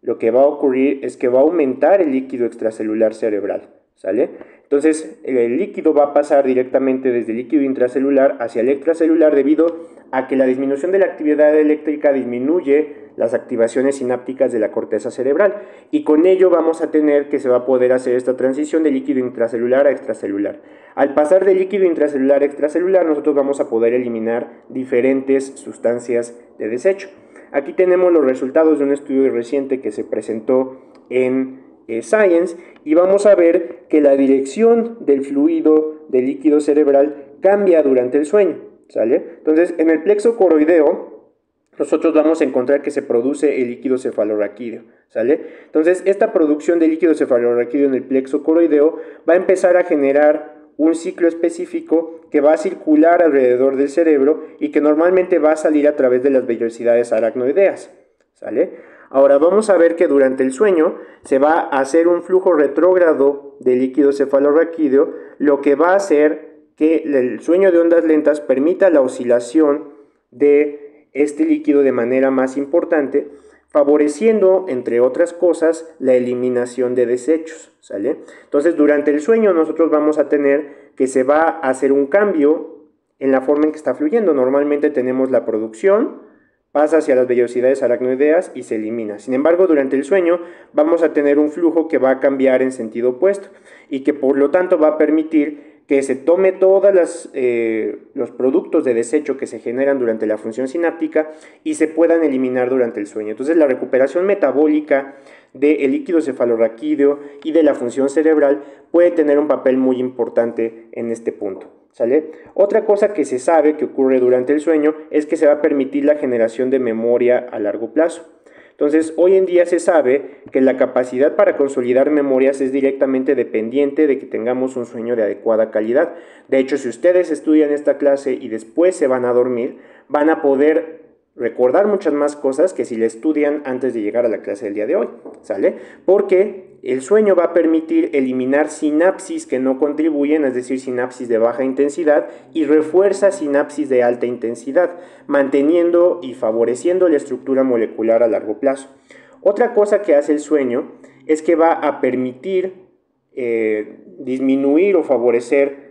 lo que va a ocurrir es que va a aumentar el líquido extracelular cerebral, ¿sale? Entonces, el líquido va a pasar directamente desde el líquido intracelular hacia el extracelular debido a que la disminución de la actividad eléctrica disminuye las activaciones sinápticas de la corteza cerebral y con ello vamos a tener que se va a poder hacer esta transición de líquido intracelular a extracelular. Al pasar de líquido intracelular a extracelular, nosotros vamos a poder eliminar diferentes sustancias de desecho. Aquí tenemos los resultados de un estudio reciente que se presentó en Science y vamos a ver que la dirección del fluido del líquido cerebral cambia durante el sueño, ¿sale? Entonces, en el plexo coroideo nosotros vamos a encontrar que se produce el líquido cefalorraquídeo, ¿sale? Entonces, esta producción de líquido cefalorraquídeo en el plexo coroideo va a empezar a generar un ciclo específico que va a circular alrededor del cerebro y que normalmente va a salir a través de las vellosidades aracnoideas, ¿sale? Ahora vamos a ver que durante el sueño se va a hacer un flujo retrógrado de líquido cefalorraquídeo, lo que va a hacer que el sueño de ondas lentas permita la oscilación de este líquido de manera más importante, favoreciendo, entre otras cosas, la eliminación de desechos, ¿sale? Entonces, durante el sueño nosotros vamos a tener que se va a hacer un cambio en la forma en que está fluyendo. Normalmente tenemos la producción, pasa hacia las vellosidades aracnoideas y se elimina. Sin embargo, durante el sueño vamos a tener un flujo que va a cambiar en sentido opuesto y que por lo tanto va a permitir que se tome todos los productos de desecho que se generan durante la función sináptica y se puedan eliminar durante el sueño. Entonces la recuperación metabólica del líquido cefalorraquídeo y de la función cerebral puede tener un papel muy importante en este punto, ¿sale? Otra cosa que se sabe que ocurre durante el sueño es que se va a permitir la generación de memoria a largo plazo. Entonces, hoy en día se sabe que la capacidad para consolidar memorias es directamente dependiente de que tengamos un sueño de adecuada calidad. De hecho, si ustedes estudian esta clase y después se van a dormir, van a poder recordar muchas más cosas que si la estudian antes de llegar a la clase del día de hoy, ¿sale? Porque el sueño va a permitir eliminar sinapsis que no contribuyen, es decir, sinapsis de baja intensidad, y refuerza sinapsis de alta intensidad, manteniendo y favoreciendo la estructura molecular a largo plazo. Otra cosa que hace el sueño es que va a permitir disminuir o favorecer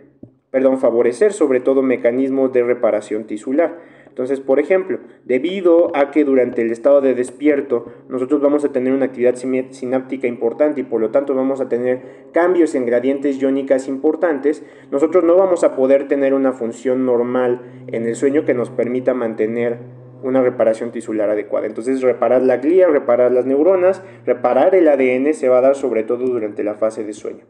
sobre todo mecanismos de reparación tisular. Entonces, por ejemplo, debido a que durante el estado de despierto nosotros vamos a tener una actividad sináptica importante y por lo tanto vamos a tener cambios en gradientes iónicas importantes, nosotros no vamos a poder tener una función normal en el sueño que nos permita mantener una reparación tisular adecuada. Entonces, reparar la glía, reparar las neuronas, reparar el ADN se va a dar sobre todo durante la fase de sueño.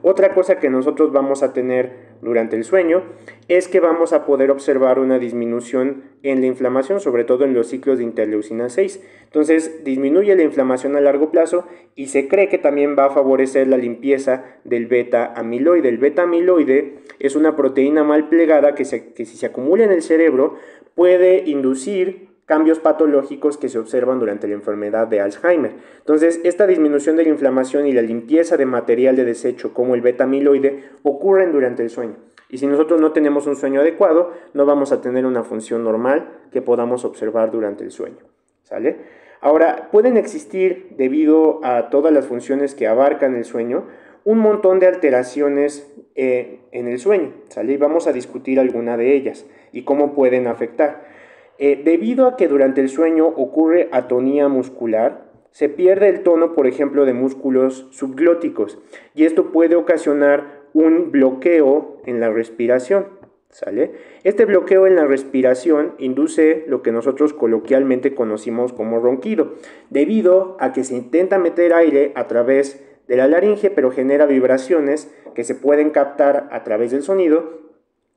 Otra cosa que nosotros vamos a tener durante el sueño es que vamos a poder observar una disminución en la inflamación, sobre todo en los ciclos de interleucina 6. Entonces, disminuye la inflamación a largo plazo y se cree que también va a favorecer la limpieza del beta amiloide. El beta amiloide es una proteína mal plegada que si se acumula en el cerebro puede inducir cambios patológicos que se observan durante la enfermedad de Alzheimer. Entonces, esta disminución de la inflamación y la limpieza de material de desecho como el beta amiloide ocurren durante el sueño. Y si nosotros no tenemos un sueño adecuado, no vamos a tener una función normal que podamos observar durante el sueño, ¿sale? Ahora, pueden existir, debido a todas las funciones que abarcan el sueño, un montón de alteraciones en el sueño, ¿sale? Y vamos a discutir alguna de ellas y cómo pueden afectar. Debido a que durante el sueño ocurre atonía muscular, se pierde el tono, por ejemplo, de músculos subglóticos y esto puede ocasionar un bloqueo en la respiración, ¿sale? Este bloqueo en la respiración induce lo que nosotros coloquialmente conocimos como ronquido, debido a que se intenta meter aire a través de la laringe, pero genera vibraciones que se pueden captar a través del sonido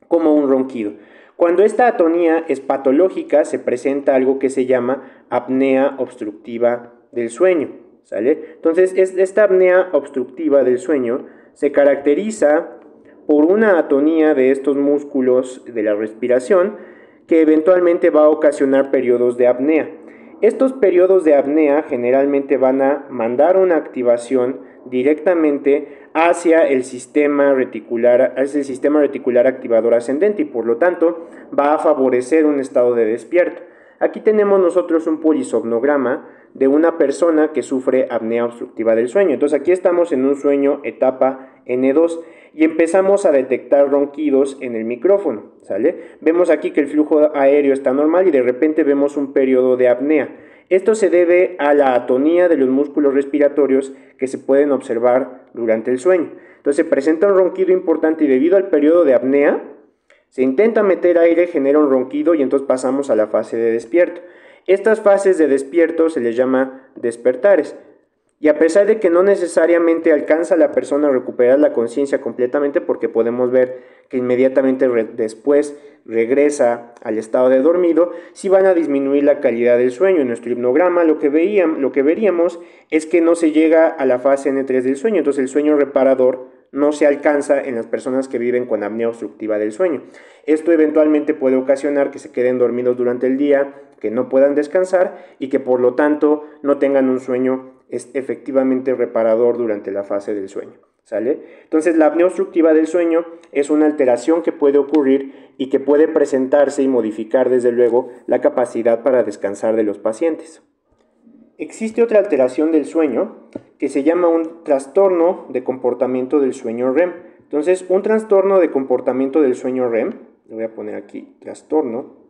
como un ronquido. Cuando esta atonía es patológica, se presenta algo que se llama apnea obstructiva del sueño, ¿sale? Entonces, esta apnea obstructiva del sueño se caracteriza por una atonía de estos músculos de la respiración que eventualmente va a ocasionar periodos de apnea. Estos periodos de apnea generalmente van a mandar una activación directamente hacia el sistema reticular activador ascendente y por lo tanto va a favorecer un estado de despierto. Aquí tenemos nosotros un polisomnograma de una persona que sufre apnea obstructiva del sueño. Entonces aquí estamos en un sueño etapa N2 y empezamos a detectar ronquidos en el micrófono, ¿sale? Vemos aquí que el flujo aéreo está normal y de repente vemos un periodo de apnea. Esto se debe a la atonía de los músculos respiratorios que se pueden observar durante el sueño. Entonces se presenta un ronquido importante y debido al periodo de apnea, se intenta meter aire, genera un ronquido y entonces pasamos a la fase de despierto. Estas fases de despierto se les llama despertares. Y a pesar de que no necesariamente alcanza la persona a recuperar la conciencia completamente, porque podemos ver que inmediatamente después regresa al estado de dormido, sí van a disminuir la calidad del sueño. En nuestro hipnograma lo que veríamos es que no se llega a la fase N3 del sueño, entonces el sueño reparador no se alcanza en las personas que viven con apnea obstructiva del sueño. Esto eventualmente puede ocasionar que se queden dormidos durante el día, que no puedan descansar y que por lo tanto no tengan un sueño efectivamente reparador durante la fase del sueño, ¿sale? Entonces la apnea obstructiva del sueño es una alteración que puede ocurrir y que puede presentarse y modificar desde luego la capacidad para descansar de los pacientes. Existe otra alteración del sueño que se llama un trastorno de comportamiento del sueño REM. Entonces, un trastorno de comportamiento del sueño REM, le voy a poner aquí trastorno,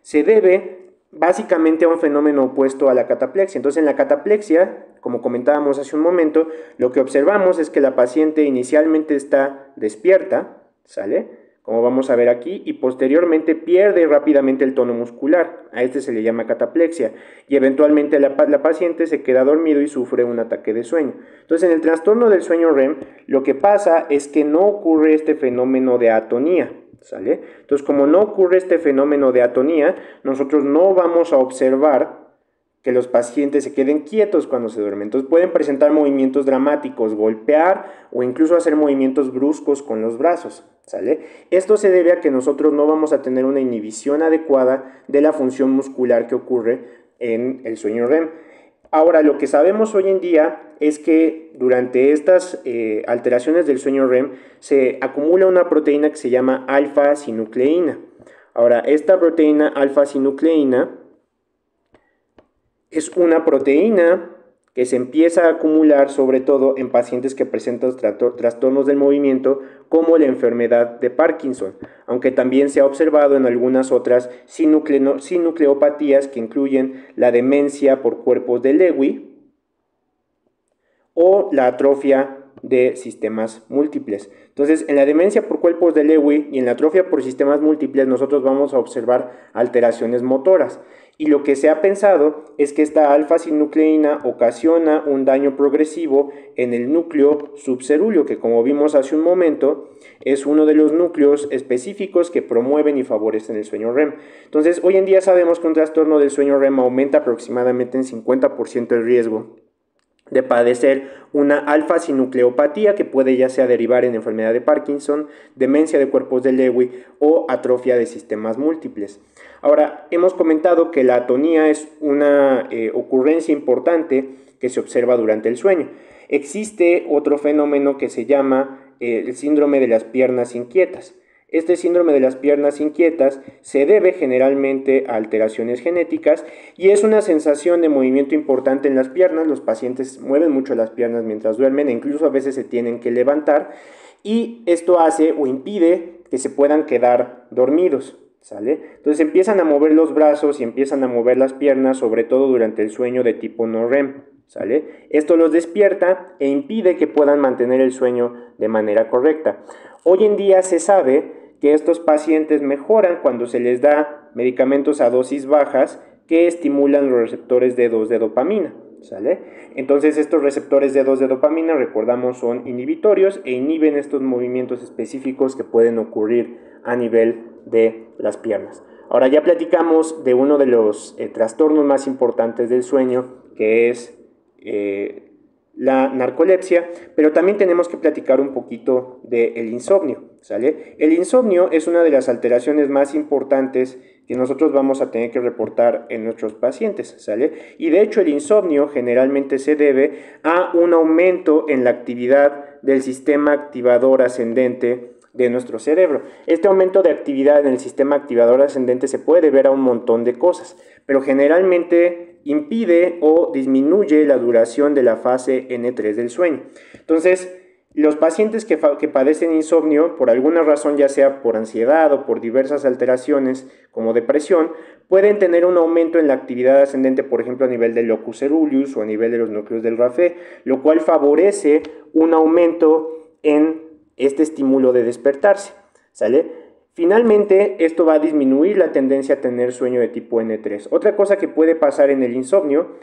se debe básicamente a un fenómeno opuesto a la cataplexia. Entonces, en la cataplexia, como comentábamos hace un momento, lo que observamos es que la paciente inicialmente está despierta, ¿sale?, como vamos a ver aquí, y posteriormente pierde rápidamente el tono muscular. A este se le llama cataplexia, y eventualmente la paciente se queda dormido y sufre un ataque de sueño. Entonces, en el trastorno del sueño REM, lo que pasa es que no ocurre este fenómeno de atonía, ¿sale? Entonces, como no ocurre este fenómeno de atonía, nosotros no vamos a observar que los pacientes se queden quietos cuando se duermen. Entonces pueden presentar movimientos dramáticos, golpear o incluso hacer movimientos bruscos con los brazos, ¿sale? Esto se debe a que nosotros no vamos a tener una inhibición adecuada de la función muscular que ocurre en el sueño REM. Ahora, lo que sabemos hoy en día es que durante estas alteraciones del sueño REM se acumula una proteína que se llama alfa-sinucleína. Ahora, esta proteína alfa-sinucleína es una proteína que se empieza a acumular sobre todo en pacientes que presentan trastornos del movimiento como la enfermedad de Parkinson, aunque también se ha observado en algunas otras sinucleopatías que incluyen la demencia por cuerpos de Lewy o la atrofia de sistemas múltiples. Entonces, en la demencia por cuerpos de Lewy y en la atrofia por sistemas múltiples nosotros vamos a observar alteraciones motoras. Y lo que se ha pensado es que esta alfa-sinucleína ocasiona un daño progresivo en el núcleo subcerúleo, que como vimos hace un momento, es uno de los núcleos específicos que promueven y favorecen el sueño REM. Entonces, hoy en día sabemos que un trastorno del sueño REM aumenta aproximadamente en 50% el riesgo de padecer una alfa-sinucleopatía que puede ya sea derivar en enfermedad de Parkinson, demencia de cuerpos de Lewy o atrofia de sistemas múltiples. Ahora, hemos comentado que la atonía es una ocurrencia importante que se observa durante el sueño. Existe otro fenómeno que se llama el síndrome de las piernas inquietas. Este síndrome de las piernas inquietas se debe generalmente a alteraciones genéticas y es una sensación de movimiento importante en las piernas. Los pacientes mueven mucho las piernas mientras duermen e incluso a veces se tienen que levantar y esto hace o impide que se puedan quedar dormidos, ¿sale? Entonces empiezan a mover los brazos y empiezan a mover las piernas, sobre todo durante el sueño de tipo no REM, ¿sale? Esto los despierta e impide que puedan mantener el sueño de manera correcta. Hoy en día se sabe que estos pacientes mejoran cuando se les da medicamentos a dosis bajas que estimulan los receptores D2 de dopamina, ¿sale? Entonces estos receptores D2 de dopamina, recordamos, son inhibitorios e inhiben estos movimientos específicos que pueden ocurrir a nivel de las piernas. Ahora ya platicamos de uno de los trastornos más importantes del sueño, que es la narcolepsia, pero también tenemos que platicar un poquito del insomnio, ¿sale? El insomnio es una de las alteraciones más importantes que nosotros vamos a tener que reportar en nuestros pacientes, ¿sale? Y de hecho el insomnio generalmente se debe a un aumento en la actividad del sistema activador ascendente de nuestro cerebro. Este aumento de actividad en el sistema activador ascendente se puede deber a un montón de cosas, pero generalmente impide o disminuye la duración de la fase N3 del sueño. Entonces, los pacientes que padecen insomnio, por alguna razón, ya sea por ansiedad o por diversas alteraciones como depresión, pueden tener un aumento en la actividad ascendente, por ejemplo, a nivel del locus coeruleus o a nivel de los núcleos del Raphe, lo cual favorece un aumento en este estímulo de despertarse, ¿sale? Finalmente, esto va a disminuir la tendencia a tener sueño de tipo N3. Otra cosa que puede pasar en el insomnio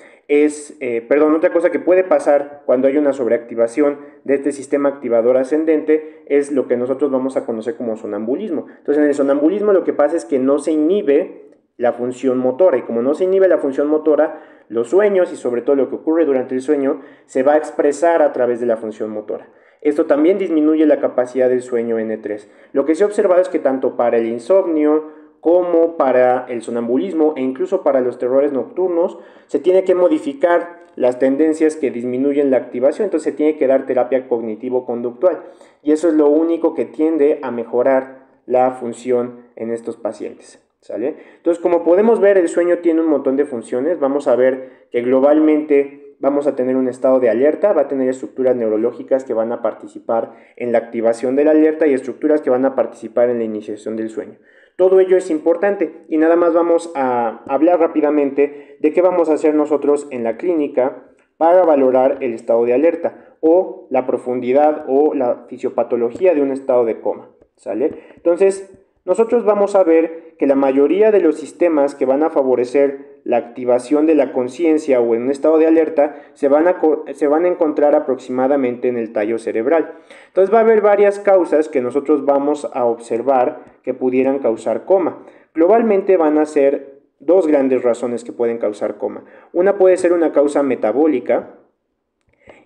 otra cosa que puede pasar cuando hay una sobreactivación de este sistema activador ascendente es lo que nosotros vamos a conocer como sonambulismo. Entonces, en el sonambulismo lo que pasa es que no se inhibe la función motora y como no se inhibe la función motora, los sueños y sobre todo lo que ocurre durante el sueño se va a expresar a través de la función motora. Esto también disminuye la capacidad del sueño N3. Lo que se ha observado es que tanto para el insomnio como para el sonambulismo e incluso para los terrores nocturnos, se tiene que modificar las tendencias que disminuyen la activación, entonces se tiene que dar terapia cognitivo-conductual y eso es lo único que tiende a mejorar la función en estos pacientes, ¿sale? Entonces, como podemos ver, el sueño tiene un montón de funciones. Vamos a ver que globalmente vamos a tener un estado de alerta, va a tener estructuras neurológicas que van a participar en la activación de la alerta y estructuras que van a participar en la iniciación del sueño. Todo ello es importante y nada más vamos a hablar rápidamente de qué vamos a hacer nosotros en la clínica para valorar el estado de alerta o la profundidad o la fisiopatología de un estado de coma, ¿sale? Entonces, nosotros vamos a ver que la mayoría de los sistemas que van a favorecer la activación de la conciencia o en un estado de alerta se van a encontrar aproximadamente en el tallo cerebral. Entonces va a haber varias causas que nosotros vamos a observar que pudieran causar coma. Globalmente van a ser dos grandes razones que pueden causar coma. Una puede ser una causa metabólica,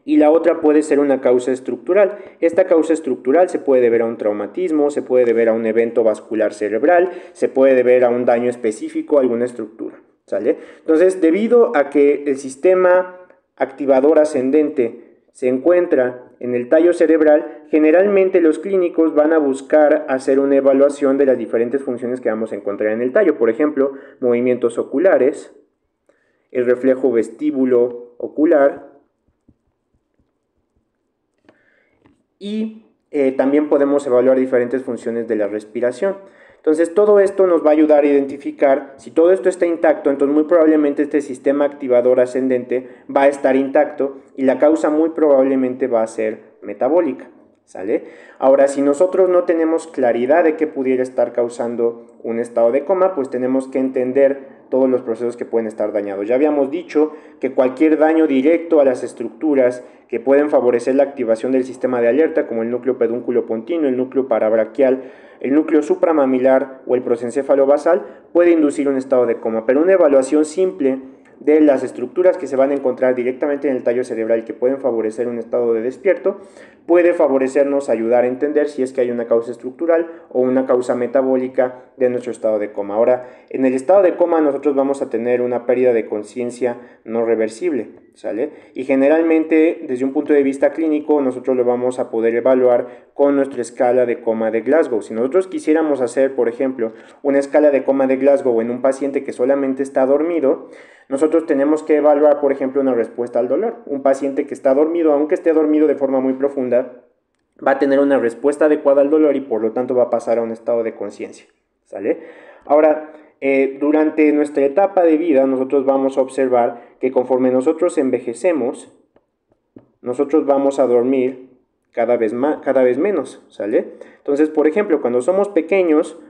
y la otra puede ser una causa estructural. Esta causa estructural se puede deber a un traumatismo, se puede deber a un evento vascular cerebral, se puede deber a un daño específico a alguna estructura, ¿sale? Entonces, debido a que el sistema activador ascendente se encuentra en el tallo cerebral, generalmente los clínicos van a buscar hacer una evaluación de las diferentes funciones que vamos a encontrar en el tallo. Por ejemplo, movimientos oculares, el reflejo vestíbulo ocular, y también podemos evaluar diferentes funciones de la respiración. Entonces todo esto nos va a ayudar a identificar si todo esto está intacto, entonces muy probablemente este sistema activador ascendente va a estar intacto y la causa muy probablemente va a ser metabólica, ¿sale? Ahora, si nosotros no tenemos claridad de qué pudiera estar causando un estado de coma, pues tenemos que entender todos los procesos que pueden estar dañados. Ya habíamos dicho que cualquier daño directo a las estructuras que pueden favorecer la activación del sistema de alerta, como el núcleo pedúnculo pontino, el núcleo parabraquial, el núcleo supramamilar o el prosencéfalo basal, puede inducir un estado de coma. Pero una evaluación simple de las estructuras que se van a encontrar directamente en el tallo cerebral que pueden favorecer un estado de despierto, puede favorecernos ayudar a entender si es que hay una causa estructural o una causa metabólica de nuestro estado de coma. Ahora, en el estado de coma nosotros vamos a tener una pérdida de conciencia no reversible, ¿sale? Y generalmente, desde un punto de vista clínico, nosotros lo vamos a poder evaluar con nuestra escala de coma de Glasgow. Si nosotros quisiéramos hacer, por ejemplo, una escala de coma de Glasgow en un paciente que solamente está dormido, nosotros tenemos que evaluar, por ejemplo, una respuesta al dolor. Un paciente que está dormido, aunque esté dormido de forma muy profunda, va a tener una respuesta adecuada al dolor y por lo tanto va a pasar a un estado de conciencia, ¿sale? Ahora, durante nuestra etapa de vida nosotros vamos a observar que conforme nosotros envejecemos, nosotros vamos a dormir cada vez menos, ¿sale? Entonces, por ejemplo, cuando somos pequeños,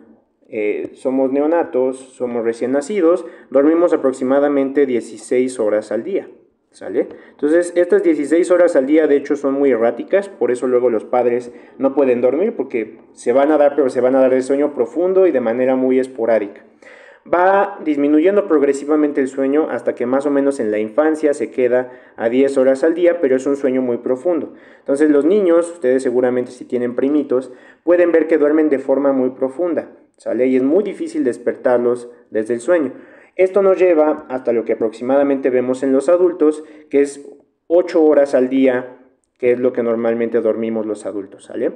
somos neonatos, somos recién nacidos, dormimos aproximadamente 16 horas al día, ¿sale? Entonces, estas 16 horas al día de hecho son muy erráticas, por eso luego los padres no pueden dormir porque se van a dar, pero se van a dar de sueño profundo y de manera muy esporádica. Va disminuyendo progresivamente el sueño hasta que más o menos en la infancia se queda a 10 horas al día, pero es un sueño muy profundo. Entonces los niños, ustedes seguramente si tienen primitos, pueden ver que duermen de forma muy profunda, ¿sale? Y es muy difícil despertarlos desde el sueño. Esto nos lleva hasta lo que aproximadamente vemos en los adultos, que es 8 horas al día, que es lo que normalmente dormimos los adultos, ¿sale?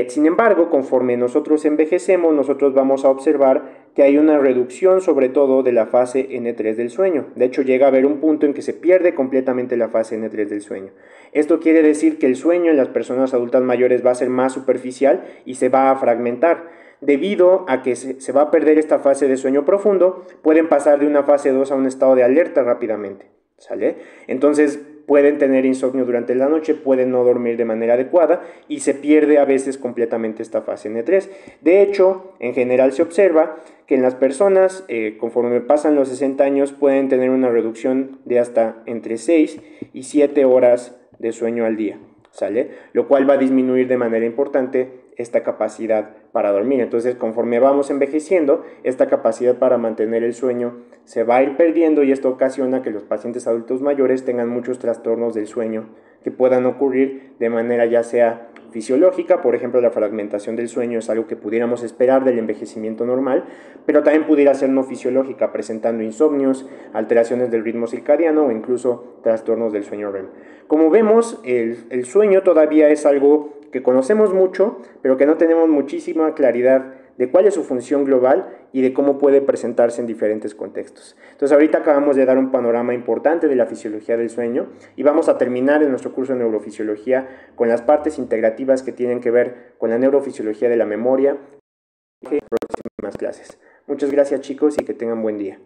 Sin embargo, conforme nosotros envejecemos, nosotros vamos a observar que hay una reducción sobre todo de la fase N3 del sueño. De hecho, llega a haber un punto en que se pierde completamente la fase N3 del sueño. Esto quiere decir que el sueño en las personas adultas mayores va a ser más superficial y se va a fragmentar. Debido a que se va a perder esta fase de sueño profundo, pueden pasar de una fase 2 a un estado de alerta rápidamente, ¿sale? Entonces pueden tener insomnio durante la noche, pueden no dormir de manera adecuada y se pierde a veces completamente esta fase N3. De hecho, en general se observa que en las personas, conforme pasan los 60 años, pueden tener una reducción de hasta entre 6 y 7 horas de sueño al día, ¿sale? Lo cual va a disminuir de manera importante esta capacidad para dormir. Entonces, conforme vamos envejeciendo, esta capacidad para mantener el sueño se va a ir perdiendo y esto ocasiona que los pacientes adultos mayores tengan muchos trastornos del sueño que puedan ocurrir de manera ya sea fisiológica, por ejemplo la fragmentación del sueño es algo que pudiéramos esperar del envejecimiento normal, pero también pudiera ser no fisiológica, presentando insomnios, alteraciones del ritmo circadiano o incluso trastornos del sueño REM. Como vemos, el sueño todavía es algo que conocemos mucho, pero que no tenemos muchísima claridad de cuál es su función global y de cómo puede presentarse en diferentes contextos. Entonces ahorita acabamos de dar un panorama importante de la fisiología del sueño y vamos a terminar en nuestro curso de neurofisiología con las partes integrativas que tienen que ver con la neurofisiología de la memoria en próximas clases. Muchas gracias chicos y que tengan buen día.